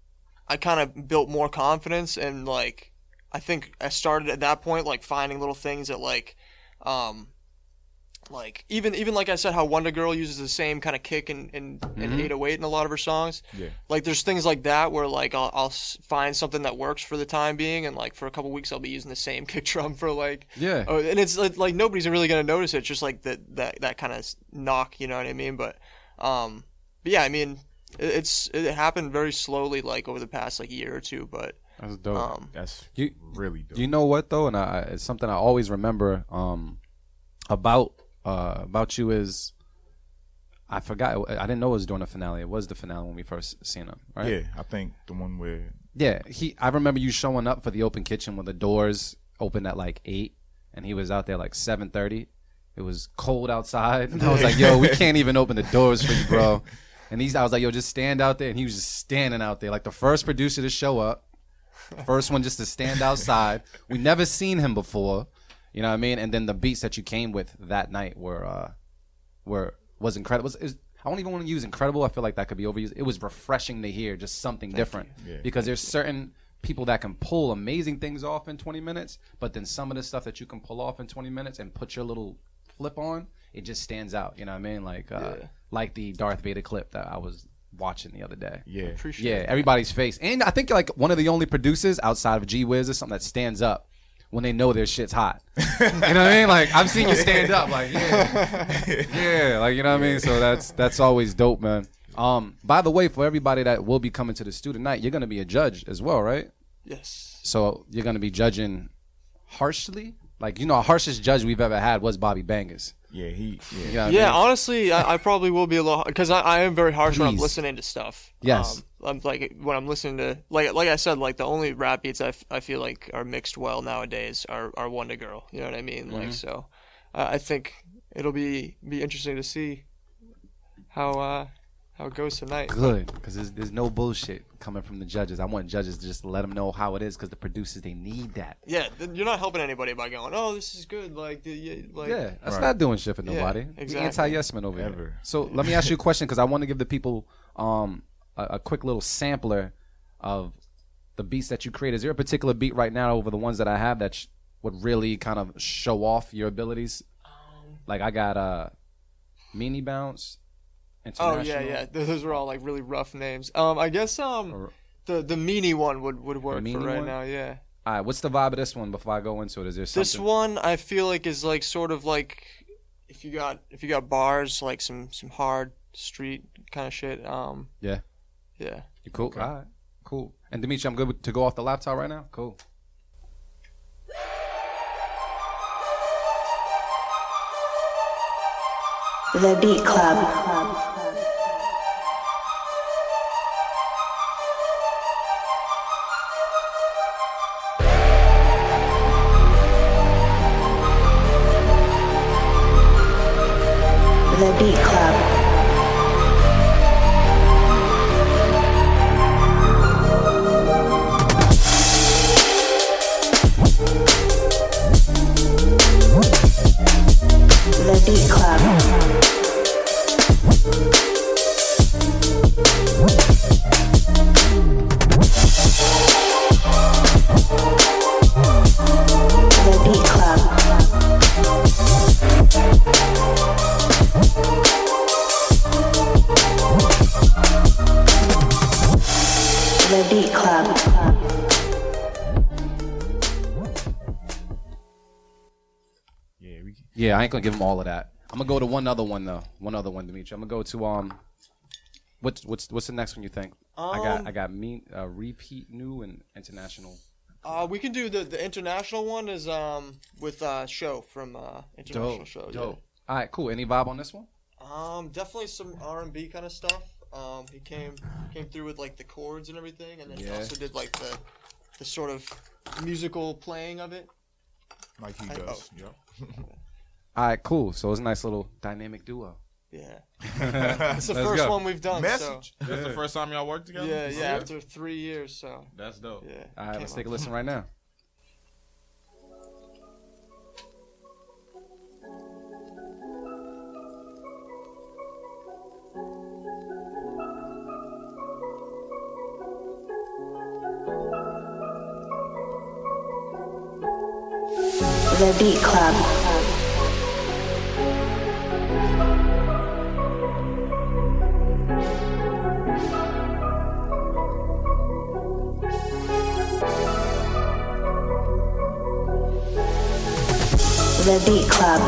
I kind of built more confidence, and like I think I started at that point like finding little things that like even like I said, how Wonder Girl uses the same kind of kick and 808 in a lot of her songs. Yeah. Like there's things like that where like I'll find something that works for the time being, and like for a couple weeks I'll be using the same kick drum for like and it's like nobody's really gonna notice it, just like that kind of knock, you know what I mean? But yeah, I mean it happened very slowly, like over the past like year or two, but. That's dope. That's really dope. You know what though, and it's something I always remember about you is I forgot. I didn't know it was during the finale. It was the finale when we first seen him, right? Yeah, I think the one where. Yeah, I remember you showing up for the open kitchen when the doors opened at like 8, and he was out there like 7:30. It was cold outside, and I was like, "Yo, we can't even open the doors for you, bro." And I was like, "Yo, just stand out there," and he was just standing out there, like the first producer to show up. First one just to stand outside. We never seen him before, you know what I mean? And then the beats that you came with that night was incredible. I don't even want to use incredible. I feel like that could be overused. It was refreshing to hear just something different because there's certain people that can pull amazing things off in 20 minutes, but then some of the stuff that you can pull off in 20 minutes and put your little flip on, it just stands out. You know what I mean? Like the Darth Vader clip that I was watching the other day. Everybody's face. And I think like one of the only producers outside of G Wiz or something that stands up when they know their shit's hot. You know what I mean? Like I've seen you stand up like like you know what I mean? So that's always dope, man. By the way, for everybody that will be coming to the studio tonight, you're gonna be a judge as well, right? Yes. So you're gonna be judging harshly? Like, you know, our harshest judge we've ever had was Bobby Bangers. Yeah, you know what I mean? Honestly, I probably will be a little, because I am very harsh when I'm listening to stuff. Yes. I'm like when I'm listening to like I said, like the only rap beats I feel like are mixed well nowadays are Wonder Girl. You know what I mean? Like so, I think it'll be interesting to see how it goes tonight. Good, because there's no bullshit coming from the judges. I want judges to just let them know how it is, because the producers, they need that. Yeah, you're not helping anybody by going, "Oh, this is good." That's not doing shit for nobody. Yeah, exactly. Anti-yes-men over here. So let me ask you a question, because I want to give the people a quick little sampler of the beats that you create. Is there a particular beat right now over the ones that I have that would really kind of show off your abilities? Like I got Meanie Bounce. Oh yeah. Those were all like really rough names. I guess the Meanie one would work for right now. Yeah. All right. What's the vibe of this one before I go into it? Is there something? This one I feel like is like sort of like if you got bars, like some hard street kind of shit. Yeah. Yeah. You cool? Okay. All right. Cool. And Dimitri, I'm good to go off the laptop right now. Cool. The Beat Club. The Beat Club. The Beat Club. The Beat Club. Yeah, I ain't gonna give him all of that. I'm gonna go to one other one though. One other one, Dimitri. I'm gonna go to what's the next one you think? I got repeat new and international. We can do the international one is with Show from International Show. Dope. All right, cool. Any vibe on this one? Definitely some R&B kind of stuff. He came through with like the chords and everything, and then he also did like the sort of musical playing of it. Like he does. Yep. All right, cool. So it's a nice little dynamic duo. Yeah. It's the first one we've done. Message. So. That's the first time y'all worked together? Yeah, after 3 years, so. That's dope. Yeah. All right, let's take a listen right now. The Beat Club. The Beat Club.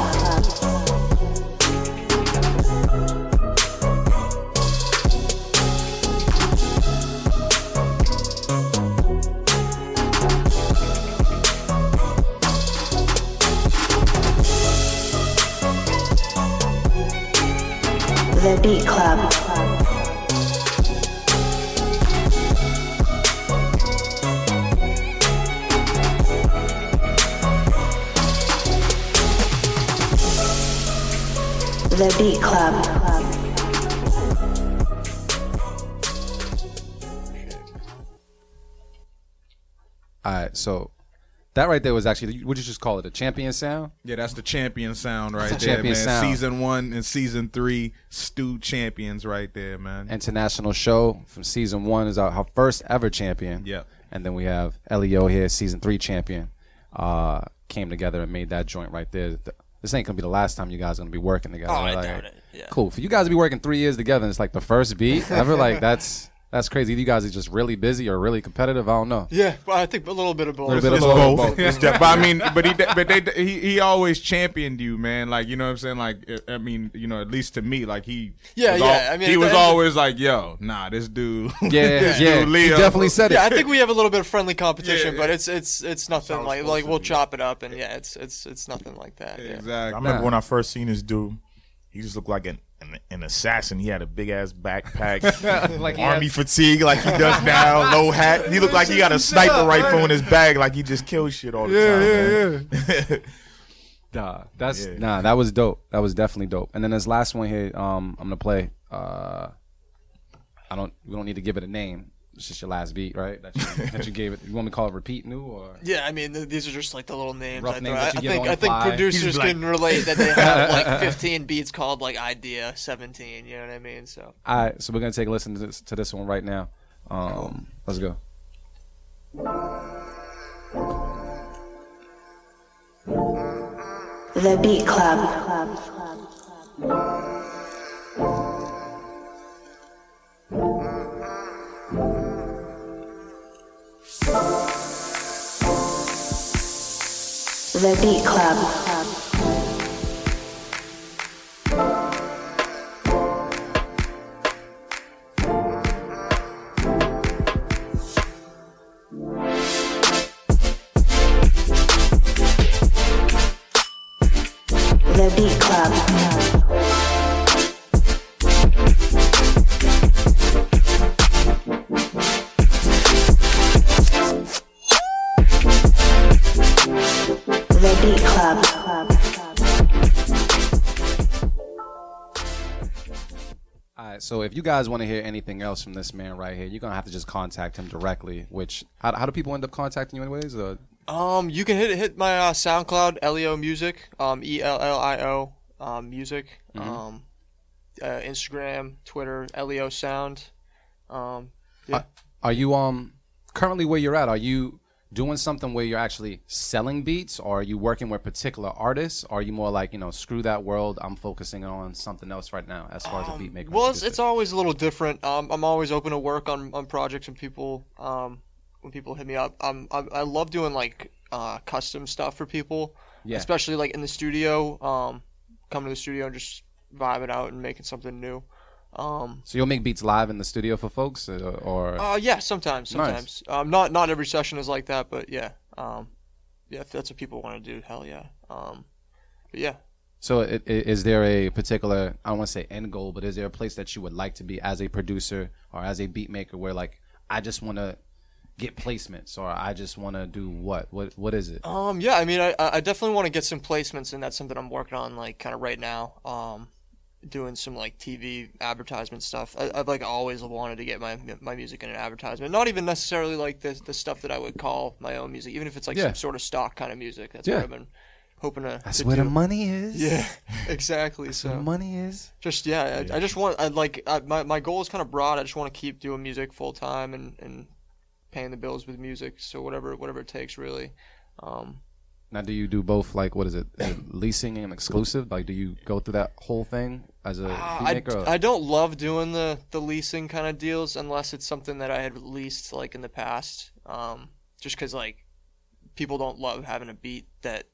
The Beat Club. The Beat Club. All right, so that right there was actually, would you just call it a champion sound? Yeah, that's the champion sound right That's a there, champion man. sound. Season 1 and Season 3, Stu champions right there, man. International show from season 1 is our first ever champion. Yep. And then we have Ellio here, season 3 champion. Came together and made that joint right there. This ain't gonna be the last time you guys are gonna be working together. Oh, right? I doubt it. Yeah. Cool. For you guys to be working 3 years together and it's like the first beat ever, like that's crazy. You guys are just really busy or really competitive. I don't know. Yeah, well, I think a little bit of both. Little bit of It's both. both. It's but I mean, he always championed you, man. Like, you know what I'm saying? Like, I mean, you know, at least to me, like he I mean, he at was the end- always like, yo, nah, this dude. Yeah, this yeah. dude, He Leo. definitely said it. Yeah, I think we have a little bit of friendly competition, Yeah, but yeah. it's nothing like we'll chop it up, and yeah, it's nothing like that. Yeah. Exactly. I remember when I first seen this dude, he just looked like an assassin. He had a big ass backpack, Like he army had- fatigue like he does now, low hat. He looked like he got a sniper rifle in his bag, like he just kills shit all the time. Nah, that was dope. That was definitely dope. And then this last one here, I'm gonna play. We don't need to give it a name. It's just your last beat, right? That you gave it. You want me to call it Repeat New or? Yeah, I mean these are just like the little names. Rough I names that you get on think the fly. producers He's like- can relate that they have like 15 beats called like Idea 17. You know what I mean? So All right, so we're gonna take a listen to this one right now. Let's go. The Beat Club. The Beat Club. The Beat Club. The Beat Club. All right, so if you guys want to hear anything else from this man right here, you're gonna have to just contact him directly. Which how do people end up contacting you anyways? Or? you can hit my SoundCloud Ellio Music, ELLIO Music, Instagram, Twitter, Ellio Sound. Yeah. Are you currently where you're at? Are you doing something where you're actually selling beats, or are you working with particular artists? Or are you more like, screw that world, I'm focusing on something else right now as far as a beat maker? Well, it's always a little different. I'm always open to work on projects when people hit me up. I love doing like custom stuff for people, especially like in the studio. Come to the studio and just vibe it out and making something new. So you'll make beats live in the studio for folks, or? Yeah, sometimes. Nice. Not every session is like that, but yeah. Yeah, if that's what people want to do, hell yeah. But yeah. So is there a particular, I don't want to say end goal, but is there a place that you would like to be as a producer or as a beat maker where like, I just want to get placements or I just want to do what is it? Yeah, I mean, I definitely want to get some placements, and that's something I'm working on like kind of right now. Doing some like TV advertisement stuff. I've like always wanted to get my music in an advertisement. Not even necessarily like the stuff that I would call my own music, even if it's like some sort of stock kind of music. That's what I've been hoping to. That's where the money is. Yeah, exactly. That's where the money is. Just I just want. My goal is kind of broad. I just want to keep doing music full time and paying the bills with music. So whatever it takes, really. Now, do you do both? Like, what is it? Leasing and exclusive? Like, do you go through that whole thing as a beat maker? I don't love doing the leasing kind of deals unless it's something that I had leased like in the past. Just because like people don't love having a beat that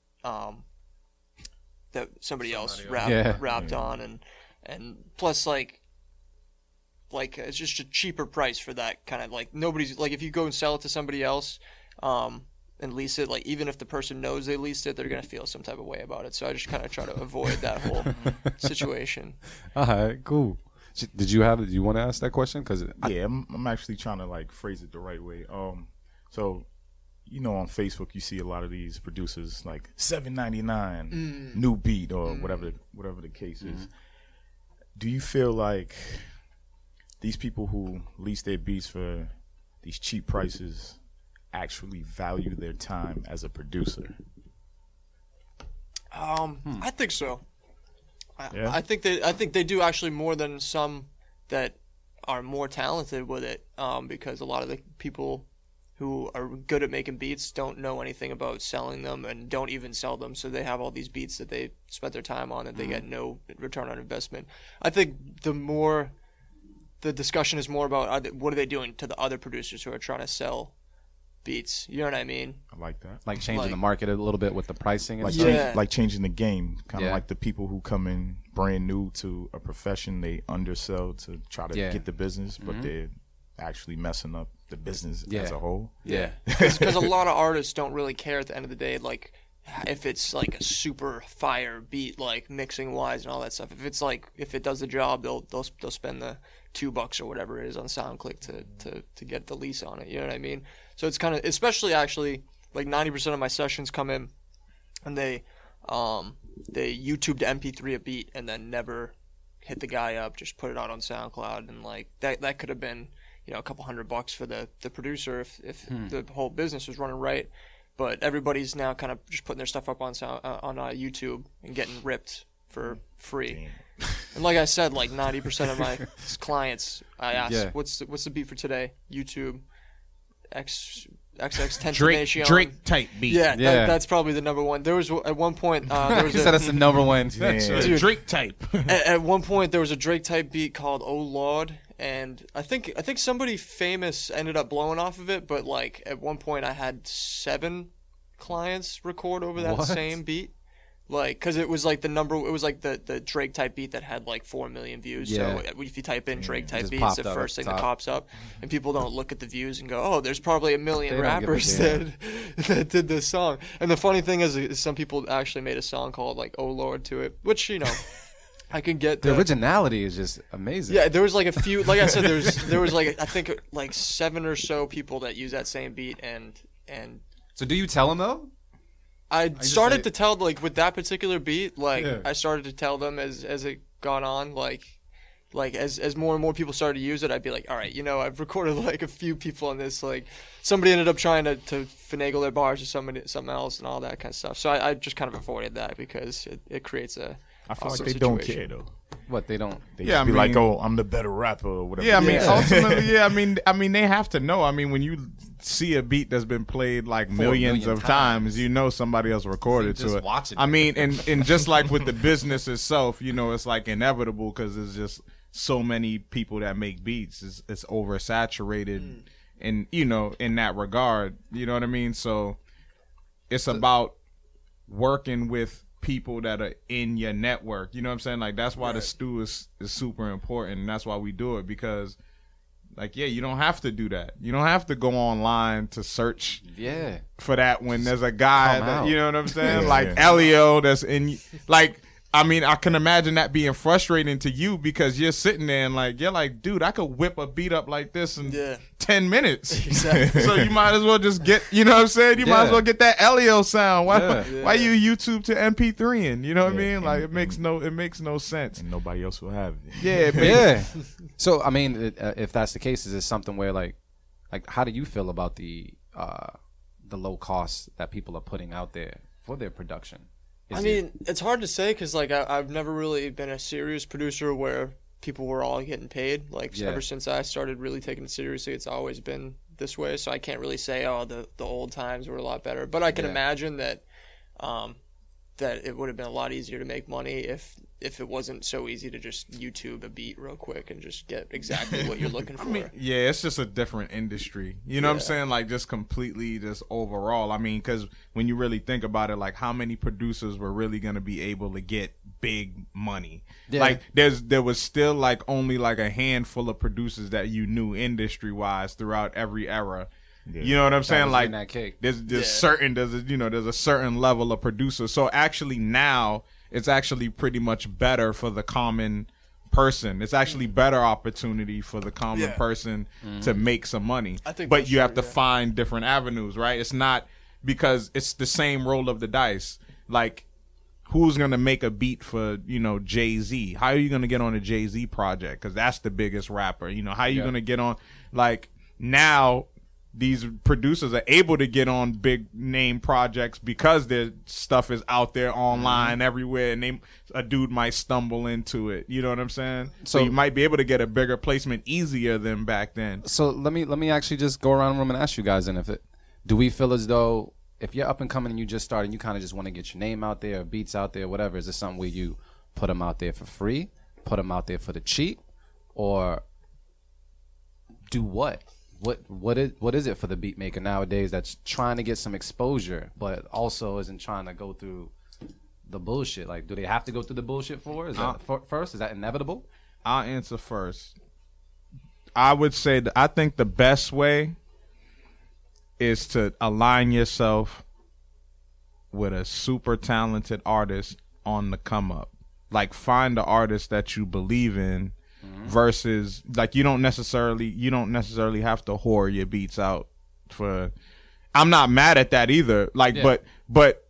somebody else rapped on, and plus like it's just a cheaper price for that kind of like nobody's like if you go and sell it to somebody else. And lease it, like even if the person knows they leased it, they're gonna feel some type of way about it. So I just kind of try to avoid that whole situation. All right, cool. Do you want to ask that question? Because I'm actually trying to like phrase it the right way. So on Facebook you see a lot of these producers like $7.99 new beat or whatever the case is. Do you feel like these people who lease their beats for these cheap prices actually value their time as a producer? I think so. I think they do actually more than some that are more talented with it. Because a lot of the people who are good at making beats don't know anything about selling them and don't even sell them. So they have all these beats that they spent their time on and they get no return on investment. I think the discussion is more about what are they doing to the other producers who are trying to sell beats, you know what I mean? I like that. Like changing the market a little bit with the pricing and stuff. Like changing the game. Kind of like the people who come in brand new to a profession, they undersell to try to get the business, but they're actually messing up the business as a whole. Yeah. Because a lot of artists don't really care at the end of the day, like if it's like a super fire beat, like mixing wise and all that stuff. If it's like if it does the job, they'll spend the $2 or whatever it is on SoundClick to get the lease on it. You know what I mean? So it's kind of, especially actually, like 90% of my sessions come in, and they YouTube to MP3 a beat and then never hit the guy up, just put it out on SoundCloud, and like that could have been a couple $100 for the producer if the whole business was running right. But everybody's now kind of just putting their stuff up on YouTube and getting ripped for free. Damn. And like I said, like 90% of my clients, I ask, what's the beat for today? YouTube, XXXTentacion. Drake type beat. Yeah. That's probably the number one. There was at one point. There was that's the number one. Dude, Drake type. At one point, there was a Drake type beat called "Oh Lord," and I think somebody famous ended up blowing off of it. But like at one point, I had 7 clients record over that same beat. Like, cause it was like the Drake type beat that had like 4 million views. Yeah. So if you type in Drake type beat, it's the first thing that pops up, and people don't look at the views and go, "Oh, there's probably 1 million rappers that did this song." And the funny thing is some people actually made a song called like "Oh Lord" to it, which I can get. The originality is just amazing. Yeah, there was like a few. Like I said, there was like I think like 7 or so people that use that same beat, and. So do you tell them though? I started to tell, like, with that particular beat, like, I started to tell them as it got on, like as more and more people started to use it, I'd be like, all right, I've recorded, like, a few people on this, like, somebody ended up trying to finagle their bars or something else and all that kind of stuff. So I just kind of avoided that because it creates a I feel like they don't care, though. What, they don't? They just be like, oh, I'm the better rapper or whatever. Yeah, I mean, ultimately, I mean, they have to know. I mean, when you see a beat that's been played like millions of times, somebody else recorded to it. I mean, and just like with the business itself, it's like inevitable because there's just so many people that make beats. It's oversaturated, and in that regard, you know what I mean. So it's about working with people that are in your network. You know what I'm saying? Like that's why the stew is super important, and that's why we do it because. Like, you don't have to do that. You don't have to go online to search for that when there's a guy that, you know what I'm saying? Ellio that's in, like, I mean, I can imagine that being frustrating to you because you're sitting there and you're like, dude, I could whip a beat up like this in 10 minutes. Exactly. So you might as well just get, you know what I'm saying? You might as well get that Ellio sound. Why you YouTube to MP3 you know what I mean? Like it makes no sense. And nobody else will have it. Yeah. So I mean, if that's the case, is it something where like how do you feel about the low costs that people are putting out there for their production? It's hard to say because I've never really been a serious producer where people were all getting paid. Ever since I started really taking it seriously, it's always been this way. So I can't really say, the old times were a lot better. But I can imagine that that it would have been a lot easier to make money if it wasn't so easy to just YouTube a beat real quick and just get exactly what you're looking for. It's just a different industry. You know what I'm saying? Just completely just overall. I mean, because when you really think about it, how many producers were really going to be able to get big money? Yeah. There was still only a handful of producers that you knew industry-wise throughout every era. Yeah. You know what I'm saying? There's a certain level of producer. So actually now it's actually pretty much better for the common person. It's actually better opportunity for the common person to make some money. But you have to find different avenues, right? It's not because it's the same roll of the dice. Who's gonna make a beat for Jay-Z? How are you gonna get on a Jay-Z project? Because that's the biggest rapper. How are you gonna get on now? These producers are able to get on big name projects because their stuff is out there online everywhere, and a dude might stumble into it. You know what I'm saying? So you might be able to get a bigger placement easier than back then. So let me actually just go around the room and ask you guys, do we feel as though if you're up and coming and you just started, and you kind of just want to get your name out there, or beats out there, whatever, is this something where you put them out there for free, put them out there for the cheap, or do what? What is it for the beat maker nowadays that's trying to get some exposure but also isn't trying to go through the bullshit? Do they have to go through the bullshit first? Is that inevitable? I'll answer first. I would say that I think the best way is to align yourself with a super talented artist on the come up. Find the artist that you believe in. Versus you don't necessarily have to whore your beats out for. I'm not mad at that either. But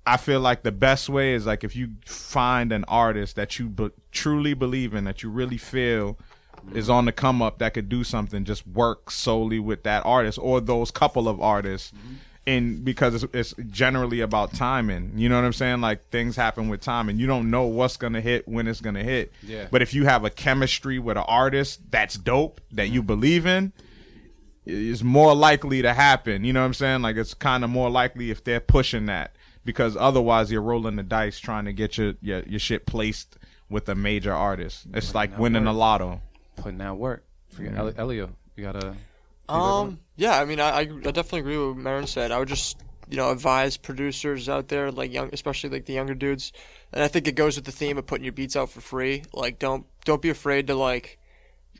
I feel the best way is if you find an artist that you truly believe in, that you really feel is on the come up, that could do something, just work solely with that artist or those couple of artists. And because it's generally about timing, you know what I'm saying? Things happen with time, and you don't know what's gonna hit when it's gonna hit. Yeah. But if you have a chemistry with an artist that's dope, that you believe in, it's more likely to happen. You know what I'm saying? It's kind of more likely if they're pushing that, because otherwise you're rolling the dice trying to get your shit placed with a major artist. It's like winning a lotto. Putting out work. Ellio, you gotta. Yeah, I definitely agree with what Marin said. I would just, advise producers out there, especially the younger dudes. And I think it goes with the theme of putting your beats out for free. Don't be afraid to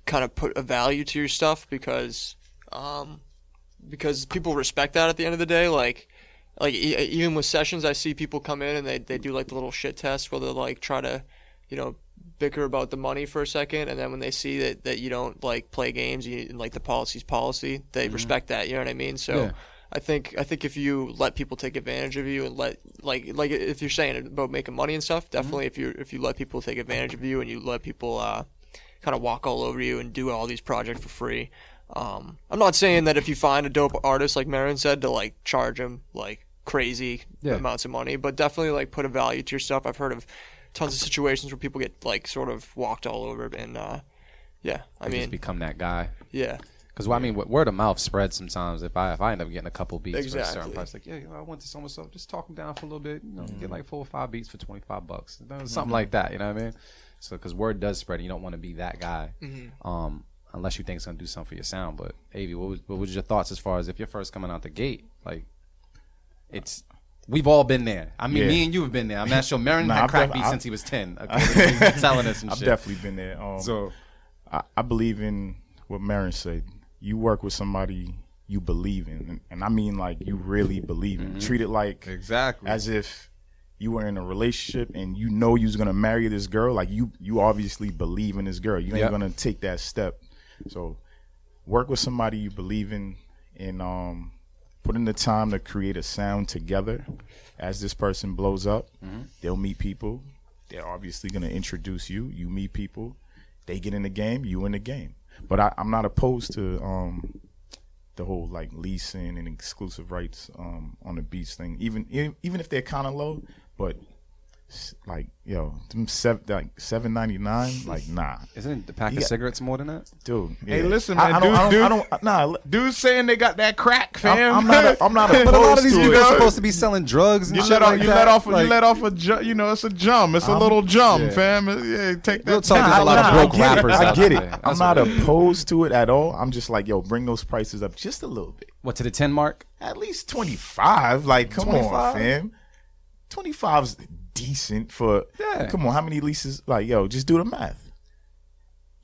kind of put a value to your stuff because people respect that at the end of the day. Even with sessions, I see people come in and they do the little shit test where they'll try to, bicker about the money for a second, and then when they see that you don't play games, and the policy's policy, they respect that. You know what I mean? So I think if you let people take advantage of you and let if you're saying about making money and stuff, definitely if you let people take advantage of you and you let people kind of walk all over you and do all these projects for free. I'm not saying that if you find a dope artist like Marin said to charge him crazy amounts of money, but definitely put a value to your stuff. I've heard of tons of situations where people get sort of walked all over, and just become that guy. Yeah, because word of mouth spreads sometimes. If I end up getting a couple beats for a certain price, I went to so just talk them down for a little bit, get 4 or 5 beats for $25, something like that. You know what I mean? So because word does spread, and you don't want to be that guy, unless you think it's gonna do something for your sound. But Avi, what was your thoughts as far as if you're first coming out the gate, it's. We've all been there. Me and you have been there. I'm not sure. Marin had crack beats since he was 10. He's telling us and shit. I've definitely been there. So I believe in what Marin said. You work with somebody you believe in, and I mean you really believe in. Treat it exactly as if you were in a relationship and you know you was gonna marry this girl, like you obviously believe in this girl. You ain't gonna take that step. So work with somebody you believe in, and put in the time to create a sound together. As this person blows up, they'll meet people. They're obviously gonna introduce you. You meet people. They get in the game. You in the game. But I'm not opposed to the whole like leasing and exclusive rights on the beats thing. Even if they're kind of low, but like them $7.99, like nah. Isn't the pack of cigarettes more than that, dude? Hey, listen, man, dude's saying they got that crack, fam. I'm not opposed but a lot of these to people it. are supposed to be selling drugs and You shit let off, like you that. let off a it's a jum. It's a little jum, fam. Yeah, take that. Real talk, there's a lot of broke rappers I out get it. there. I'm not opposed to it at all. I'm just like, bring those prices up just a little bit. What, to the 10 mark? At least 25. Like, come 25? on, fam. 25's decent for. Yeah. Come on, how many leases? Like, just do the math.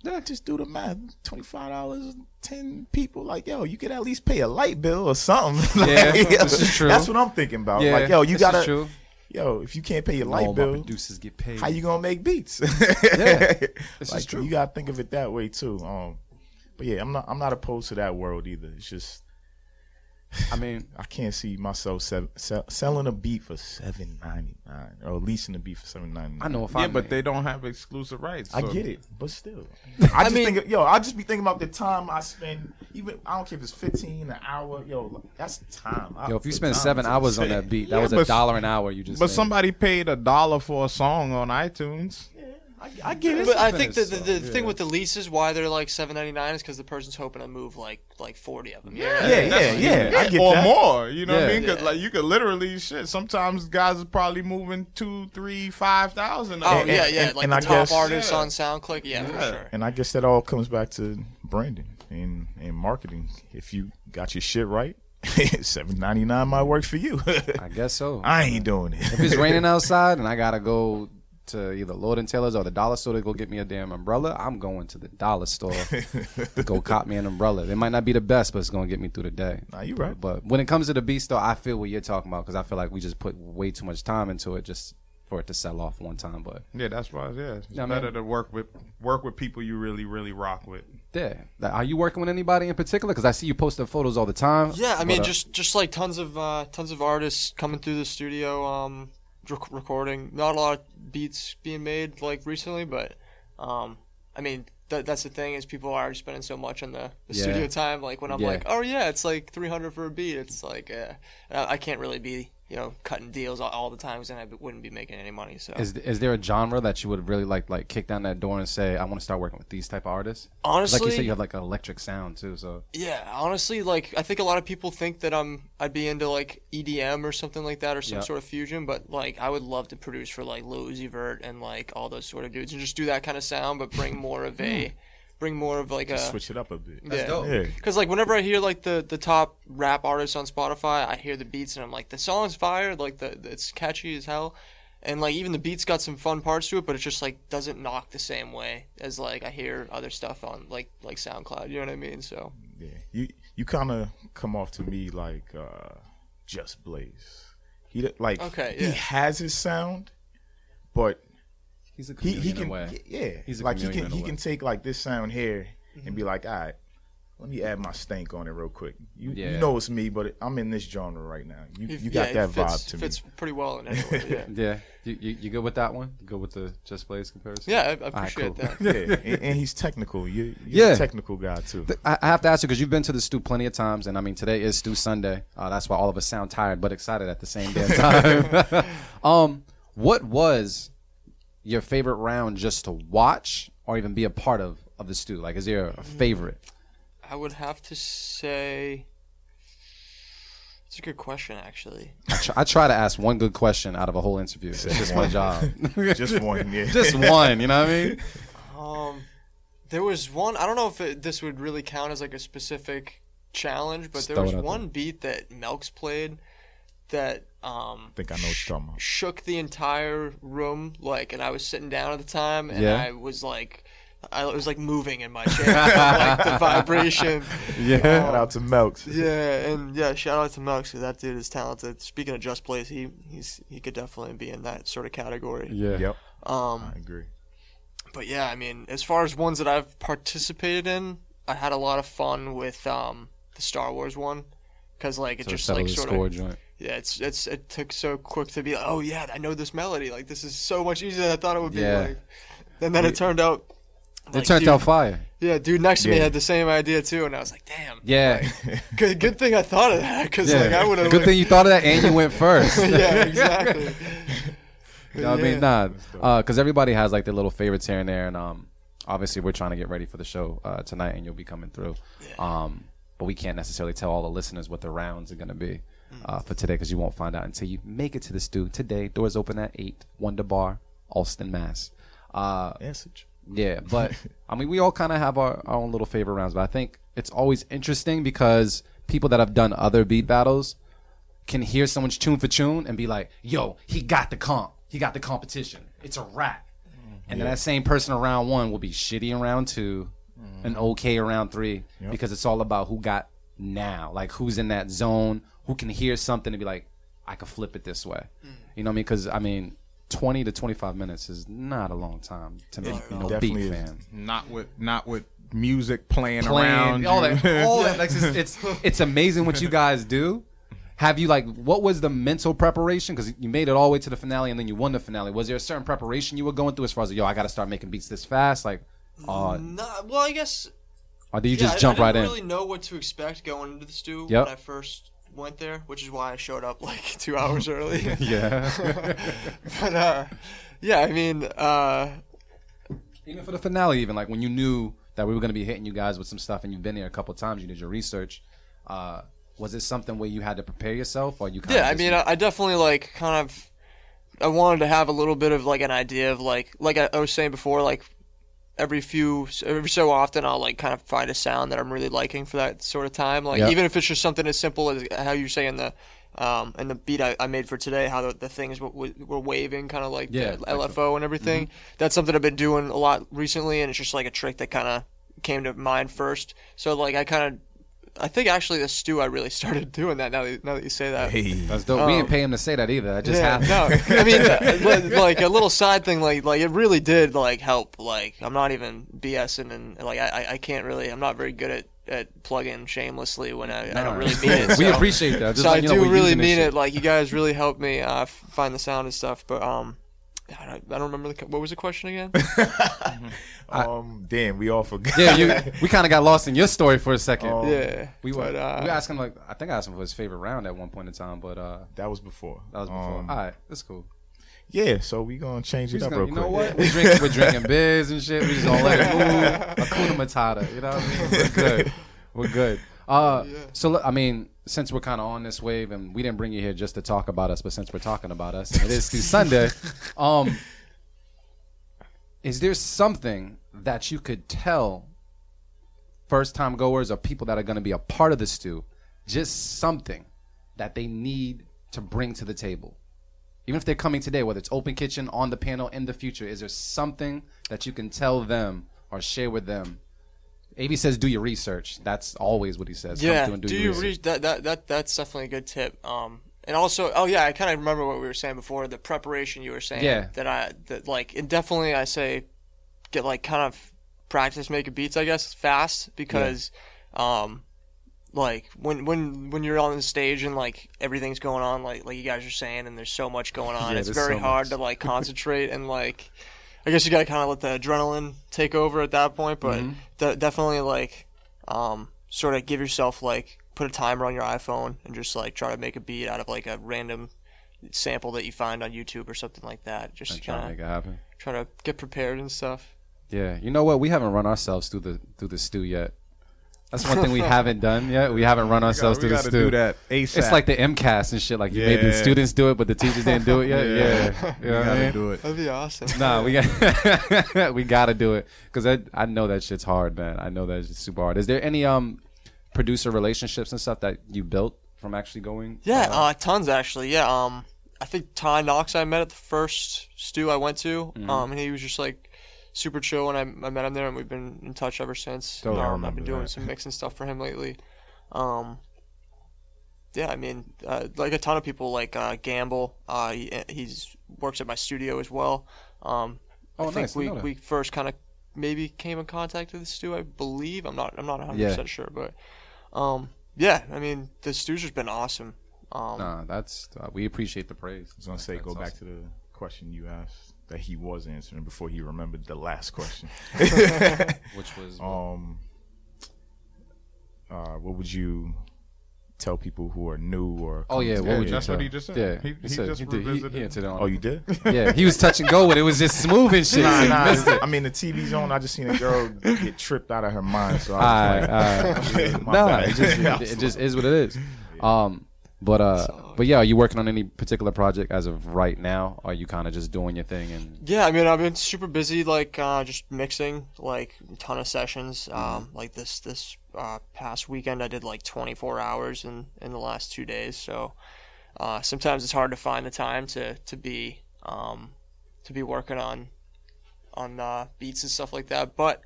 Yeah. Just do the math. $25, 10 people. Like, you could at least pay a light bill or something. Like, this is true. That's what I'm thinking about. Yeah, like, you this gotta. is true. If you can't pay your All light my bill, producers get paid. how you gonna make beats? Yeah, this like, is true. You gotta think of it that way too. But yeah, I'm not opposed to that world either. It's just, I mean, I can't see myself selling a beat for $7.99 or leasing a beat for $7.99. I know if Yeah, but they don't have exclusive rights. I so. get it, but still, I just be thinking about the time I spend. Even I don't care if it's 15 an hour. That's time. if you spend 7 hours on that beat, that was but- $1 an hour. You just. But made. somebody paid $1 for a song on iTunes. I get it. But I think the thing with the leases, why they're like $7.99 is because the person's hoping to move like 40 of them. Yeah. I get or that. more. You know what I mean? Because Yeah. like you could literally Sometimes guys are probably moving 2, 3, 5,000. Oh And- yeah, and- like and the I top guess- artists on SoundClick. Yeah, for sure. And I guess that all comes back to branding and marketing. If you got your shit right, $7.99 might work for you. I guess so. I ain't doing it. If it's raining outside and I gotta go to either Lord and Taylor's or the dollar store to go get me a damn umbrella, I'm going to the dollar store to go cop me an umbrella. It might not be the best, but it's gonna get me through the day. Nah, you right. But when it comes to the beat store, I feel what you're talking about because I feel like we just put way too much time into it just for it to sell off one time. But Yeah, that's why. Yeah, it's Yeah, better man. to work with people you really, really rock with. yeah, are you working with anybody in particular? Because I see you posting photos all the time. Yeah, I mean, But, just like tons of artists coming through the studio, recording. Not a lot of beats being made like recently, but I mean, that's the thing is people are spending so much on the studio time. Like when I'm Yeah. like, oh yeah, it's like $300 for a beat. It's like I can't really be cutting deals all the time because then I wouldn't be making any money. So Is there a genre that you would really like kick down that door and say I want to start working with these type of artists? honestly, Like you said, you have like an electric sound too. So yeah, honestly, like I think a lot of people think that I'd be into like EDM or something like that or some Yeah. sort of fusion, but like I would love to produce for like Lil Uzi Vert and like all those sort of dudes and just do that kind of sound, but bring more of like a Switch it up a bit. yeah. Yeah. Because like whenever I hear like the top rap artists on Spotify, I hear the beats and I'm like the song's fire, like it's catchy as hell, and like even the beats got some fun parts to it, but it just like doesn't knock the same way as like I hear other stuff on like SoundCloud. You know what I mean? So Yeah. You kind of come off to me like Just Blaze. He like Okay, he yeah. has his sound, but he's a he chameleon in can a way. yeah. He's a like chameleon in a he way. can take like this sound here and be like, all right, let me add my stank on it real quick. You know it's me, but I'm in this genre right now. You got that vibe to me. Fits pretty well in anyway. Yeah. Yeah, you good with that one? Go with the Just Blaze comparison? Yeah, I appreciate cool. that. Yeah, and he's technical. You're Yeah. a technical guy too. I have to ask you because you've been to the stew plenty of times, and I mean today is Stew Sunday. That's why all of us sound tired but excited at the same damn time. What was your favorite round just to watch or even be a part of the stew? Like, is there a favorite? I would have to say it's a good question actually. I try to ask one good question out of a whole interview. It's just my job. Just one, yeah. Just one, you know what I mean? There was one. I don't know if this would really count as like a specific challenge, but Just there throw was it out one beat that Melks played that I think I know what you're talking about. shook the entire room. Like, and I was sitting down at the time, and Yeah. I was like it was like moving in my chair, like the vibration. Yeah. Shout out to Melks. Yeah, and yeah, shout out to Melks, 'cause that dude is talented. Speaking of Just Blaze, he could definitely be in that sort of category. Yeah. Yep. I agree. But yeah, I mean, as far as ones that I've participated in, I had a lot of fun with the Star Wars one, because like it just like sort of joint. yeah, it took so quick to be like, oh yeah, I know this melody, like this is so much easier than I thought it would be. Yeah. Like, and then it turned out. It turned out fire. Yeah, dude next to me had the same idea too, and I was like, damn. Yeah. Good thing I thought of that, because like I would have. Good thing you thought of that and you went first. Yeah, exactly. You know what I mean? Nah, because everybody has like their little favorites here and there, and obviously we're trying to get ready for the show tonight, and you'll be coming through. Yeah. But we can't necessarily tell all the listeners what the rounds are gonna be for today, because you won't find out until you make it to the stew today. Doors open at 8. Wonder Bar, Alston, Mass. Message. Yeah, but I mean, we all kind of have our own little favorite rounds, but I think it's always interesting because people that have done other beat battles can hear someone's tune for tune and be like, yo, he got the comp. He got the competition. It's a wrap. And then that same person in round 1 will be shitty in round 2 and okay in round 3 because it's all about who got now. Like, who's in that zone, who can hear something and be like, I could flip it this way. You know what I mean? Because, I mean, 20 to 25 minutes is not a long time to make beat fan. Not with music playing around. All that. Like, it's amazing what you guys do. Have you, like, what was the mental preparation? Because you made it all the way to the finale and then you won the finale. Was there a certain preparation you were going through as far as, like, yo, I got to start making beats this fast? Like, well, I guess. Or did you just jump right in? I didn't really know what to expect going into the stew when I first went there, which is why I showed up like 2 hours early. Yeah. But, yeah, I mean. Even for the finale, even, like, when you knew that we were going to be hitting you guys with some stuff and you've been here a couple times, you did your research, was it something where you had to prepare yourself, or you kind of? Yeah, I mean, I definitely like kind of. I wanted to have a little bit of like an idea of like I was saying before, like every so often I'll like kind of find a sound that I'm really liking for that sort of time. Like even if it's just something as simple as how you're saying and the beat I made for today, how the things were waving, kind of like the LFO and everything. That's something I've been doing a lot recently, and it's just like a trick that kind of came to mind first. So like I think actually the stew I really started doing that now that you say that. Hey. That's dope. We didn't pay him to say that either. That just happened. No, I mean, like a little side thing, like it really did like help. Like I'm not even BSing, and like I can't really. I'm not very good at plugging shamelessly when I don't really mean it. We So, appreciate that. Just so like, I you know, do we're really using this mean shit. it. Like you guys really helped me find the sound and stuff. But I don't remember what was the question again. Damn, we all forgot. Yeah, we kind of got lost in your story for a second. Yeah, we were asking, like, I think I asked him for his favorite round at one point in time, but that was before. All right, that's cool. Yeah, so we gonna change it up real quick. You know what? We're drinking beers and shit. We just gonna let it move. Hakuna Matata. You know what I mean? We're good. So I mean, since we're kind of on this wave, and we didn't bring you here just to talk about us, but since we're talking about us, and it is through Sunday, is there something that you could tell first-time goers or people that are going to be a part of the stew, just something that they need to bring to the table? Even if they're coming today, whether it's open kitchen, on the panel, in the future, is there something that you can tell them or share with them? AB says do your research. That's always what he says. Yeah, come through and do your research. That's definitely a good tip. And also, I kind of remember what we were saying before, the preparation you were saying. Yeah. And definitely I say get like kind of practice making beats, I guess, fast, because like when you're on the stage and like everything's going on, like you guys are saying, and there's so much going on, it's very hard to like concentrate, and like I guess you gotta kind of let the adrenaline take over at that point, but definitely like sort of give yourself like put a timer on your iPhone and just like try to make a beat out of like a random sample that you find on YouTube or something like that. Just try to make it happen. Try to get prepared and stuff. Yeah, you know what? We haven't run ourselves through the stew yet. That's one thing we haven't done yet. We haven't run ourselves through the stew. We gotta do that ASAP. It's like the MCAS and shit. Like you made the students do it, but the teachers didn't do it yet. Yeah. You know what I mean? Do it. That'd be awesome. Nah, we gotta do it because I know that shit's hard, man. I know that it's super hard. Is there any producer relationships and stuff that you built from actually going? Yeah, tons actually. Yeah, I think Ty Knox I met at the first stew I went to, and he was just like super chill when I met him there, and we've been in touch ever since. I've been doing some mixing stuff for him lately. Yeah, I mean, like a ton of people, like Gamble. He's works at my studio as well. I think we first kind of maybe came in contact with the Stu, I believe. I'm not 100% sure, but yeah, I mean, the Stu's just been awesome. That's we appreciate the praise. I was gonna say, go back to the question you asked that he was answering before he remembered the last question, which was what would you tell people who are new or what would you that's tell? What he just said. Yeah, he just revisited. He answered on Oh, you did? Yeah, he was touch and go with it. It was just smooth and shit. I mean, the TV's on. I just seen a girl get tripped out of her mind. So I was it just is what it is. But yeah, are you working on any particular project as of right now? Or are you kind of just doing your thing? And yeah, I mean, I've been super busy, like just mixing, like a ton of sessions. Like this past weekend, I did like 24 hours in the last 2 days. So sometimes it's hard to find the time to be working on beats and stuff like that. But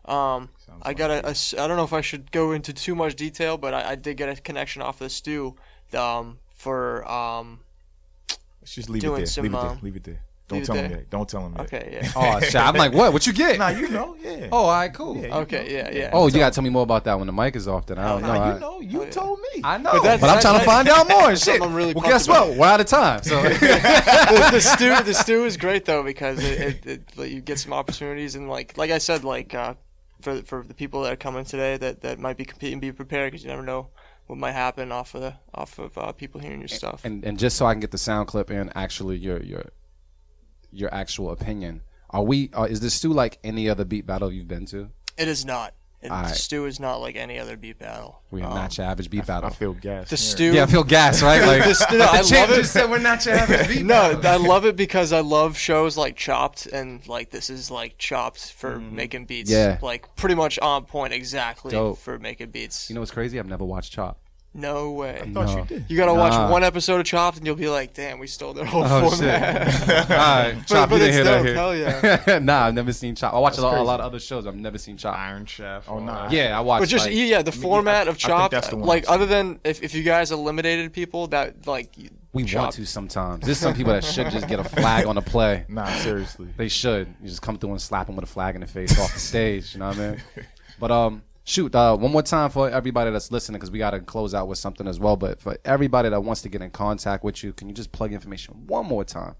I got I don't know if I should go into too much detail, but I did get a connection off of the Stu. For let's just leave it there. Leave it there. Don't tell him that. Don't tell him that. Okay, yeah. Oh shit! I'm like, what you get? Nah, you know, yeah. Oh, all right, cool. Yeah, okay, yeah. Oh, you gotta tell me more about that when the mic is off. Then I don't know. You told me. I know, but I'm trying to find out more and shit. I'm really well, guess what? We're out of time. So the stew is great though, because it you get some opportunities, and like I said, like for the people that are coming today that might be competing, be prepared, because you never know what might happen off of people hearing your stuff. And just so I can get the sound clip and actually your actual opinion, is this Stu like any other beat battle you've been to? It is not. Stu is not like any other beat battle. We're not your average beat battle. I feel gas. The Stu, I feel gas, right? Like I love it. Just said we're not your average beat battle. No, I love it because I love shows like Chopped, and like this is like Chopped for making beats. Yeah, like pretty much on point exactly. Dope. For making beats. You know what's crazy? I've never watched Chop. No way. I thought you did. You gotta watch one episode of Chopped, and you'll be like, "Damn, we stole their whole format." Shit. All right, Chop, but you didn't hear that here. Hell yeah. Nah, I've never seen Chop. I watch a lot of other shows. I've never seen Chop. Iron Chef. Oh no. Yeah, I watched. But just the format of Chopped, that's the one like other than if you guys eliminated people that like we want to sometimes. There's some people that should just get a flag on the play. Nah, seriously. They should. You just come through and slap them with a flag in the face off the stage. You know what I mean? But shoot, one more time for everybody that's listening, because we got to close out with something as well. But for everybody that wants to get in contact with you, can you just plug information one more time?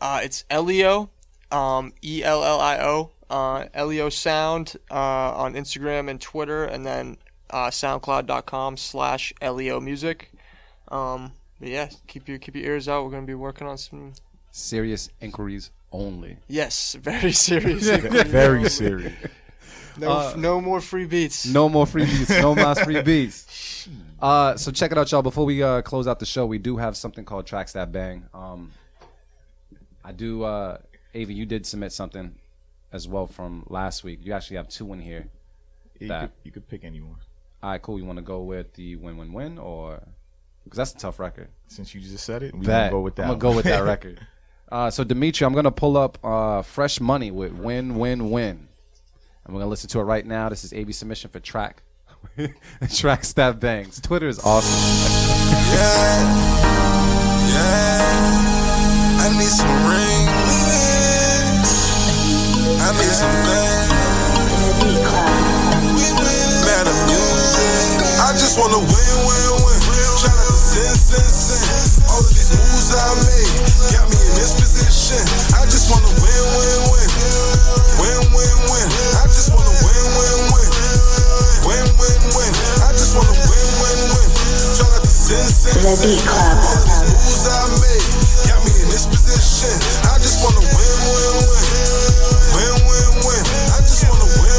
It's Ellio, Ellio, Ellio Sound on Instagram and Twitter, and then SoundCloud.com/Ellio Music. But yeah, keep your ears out. We're gonna be working on some serious inquiries only. Yes, very serious. Very serious. No more free beats. No more free beats. No more free beats. So check it out, y'all. Before we close out the show, we do have something called Tracks That Bang. I do. Avi, you did submit something as well from last week. You actually have two in here. You could pick anyone. All right, cool. You want to go with the win-win-win, or because that's a tough record. Since you just said it, we're gonna go with that. I'm gonna go with that record. So Dimitri, I'm gonna pull up Fresh Money with Win-Win-Win. And we're going to listen to it right now. This is AV submission for Tracks That Bangs. Twitter is awesome. Yeah. I need some rings. I need some things. Better music. I just want to win. Try not to sin. All of these moves I made got me in this position. I just want to win. I just wanna win. I just wanna win. Try not to sin. The Beat Club. All these moves I made got me in this position. I just wanna win. I just wanna win.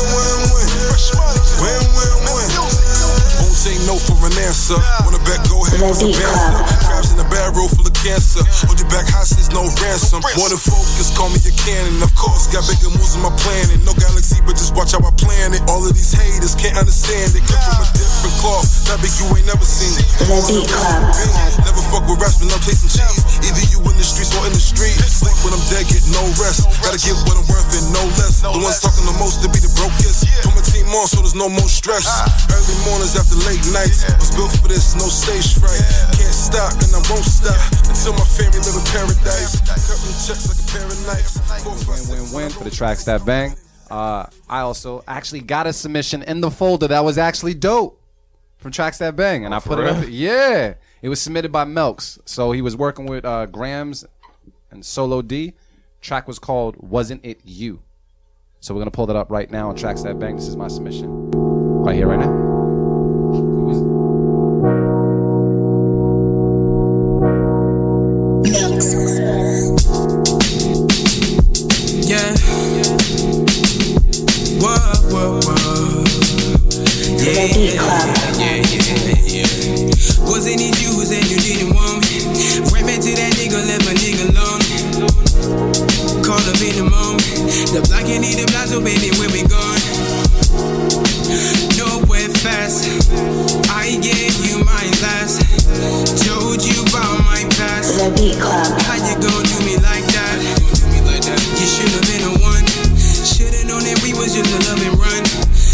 Won't take no for an answer. Wanna bet go ahead with some banter. Crabs in a barrel full of cancer. Hold your back hostage, no ransom. Wanna focus, call me a cannon. Of course, got bigger moves in my planet. No galaxy, but just watch how I plan it. All of these haters can't understand it. Come from a different different cloth, fabric you ain't never seen. The Beat Club. Never fuck with raps when I'm tasting cheese. Either you in the streets or in the street. Sleep when I'm dead, get no rest. Gotta get what I'm worth and no less. The ones talking the most to be the brokest. Put my team on so there's no more stress. Early mornings after late nights. Was built for this, no stage fright. Can't stop and I won't stop until my family live in paradise. Cutting checks like a pair of knives. Win for the tracks that bang. I also actually got a submission in the folder that was actually dope from Tracks That Bang, and I put it up. Yeah, it was submitted by Melks. So he was working with Grams and Solo D. Track was called "Wasn't It You." So we're gonna pull that up right now on Tracks That Bang. This is my submission right here, right now. Yeah. Whoa. Yeah. Wasn't it you who said you didn't want me? Right back to that nigga, left my nigga alone. Call up in the moment. The block ain't need the block, so baby, where we going? Nowhere fast. I gave you mine last. Told you about my past. The Beat Club. How you gon' do me like that? You should've been the one. Should've known that we was just a love and run.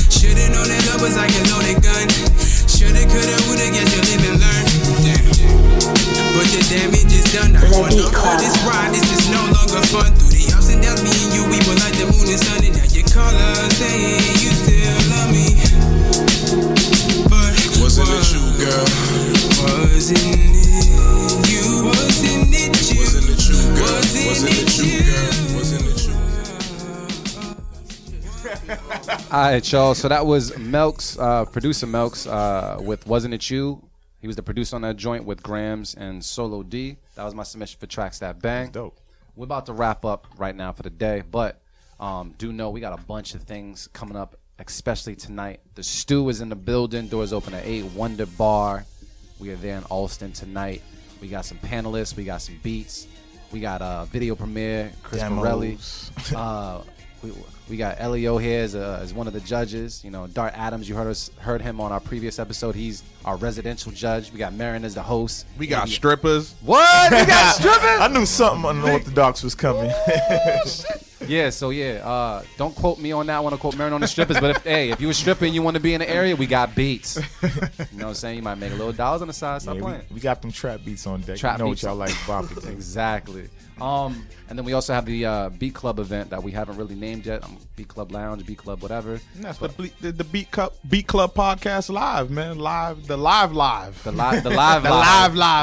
Should've known that love was like a loaded gun. Shoulda, coulda, woulda, guess you live and learn. Damn. But the damage is done. I wanna for this ride. This is no longer fun. Through the ups and downs, me and you, we were like the moon and sun. And now you call us saying you still love me. But wasn't it you, girl? Wasn't it you? Wasn't it you? Wasn't it you, girl? Wasn't it you, girl? Wasn't it you? All right, y'all. So that was Melks, producer Melks, with "Wasn't It You." He was the producer on that joint with Grams and Solo D. That was my submission for Tracks That Bang. Dope. We're about to wrap up right now for the day, but do know we got a bunch of things coming up, especially tonight. The Stew is in the building. Doors open at 8. Wonder Bar. We are there in Alston tonight. We got some panelists. We got some beats. We got a video premiere. Chris Morelli. We got Ellio here as one of the judges. You know, Dart Adams, you heard him on our previous episode. He's our residential judge. We got Marin as the host. We got strippers. What? We got strippers? I knew something unorthodox was coming. Yeah, so don't quote me on that. I want to quote Marin on the strippers. But if you a stripper and you want to be in the area, we got beats. You know what I'm saying? You might make a little dollars on the side. Stop playing. We got them trap beats on deck. Trap you know beats. what y'all like bumping. Exactly. And then we also have the Beat Club event that we haven't really named yet. Beat Club Lounge, Beat Club, whatever. And that's the Beat Club podcast live, man. The live. The live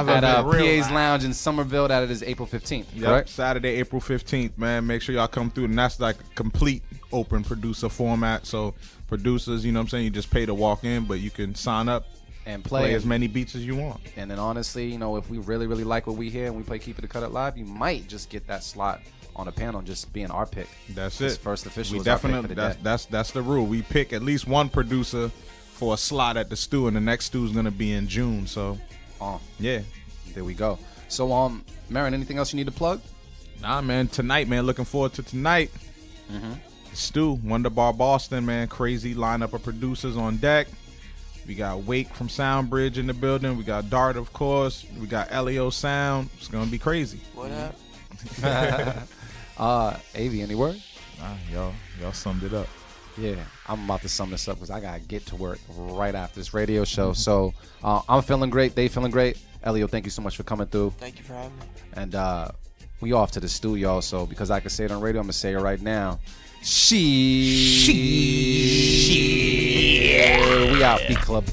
at PA's Lounge in Somerville. That is April 15th. Yep, correct? Saturday, April 15th, man. Make sure y'all come through. And that's like a complete open producer format. So producers, you know what I'm saying, you just pay to walk in, but you can sign up and play as many beats as you want. And then honestly, you know, if we really, really like what we hear and we play Keep It or Cut It Live, you might just get that slot on the panel just being our pick. That's This it. First official. We definitely that's the rule. We pick at least one producer for a slot at the Stew, and the next Stew is gonna be in June. So yeah. There we go. So Marin, anything else you need to plug? Nah, man. Tonight, man. Looking forward to tonight. Stew, Wonder Bar Boston, man. Crazy lineup of producers on deck. We got Wake from Soundbridge in the building. We got Dart, of course. We got Ellio Sound. It's gonna be crazy. What up? Avi, any word? Y'all summed it up. Yeah, I'm about to sum this up because I gotta get to work right after this radio show. So I'm feeling great. They feeling great. Ellio, thank you so much for coming through. Thank you for having me. And we off to the Stew, y'all. So because I can say it on radio, I'm gonna say it right now. We out, Beat Club.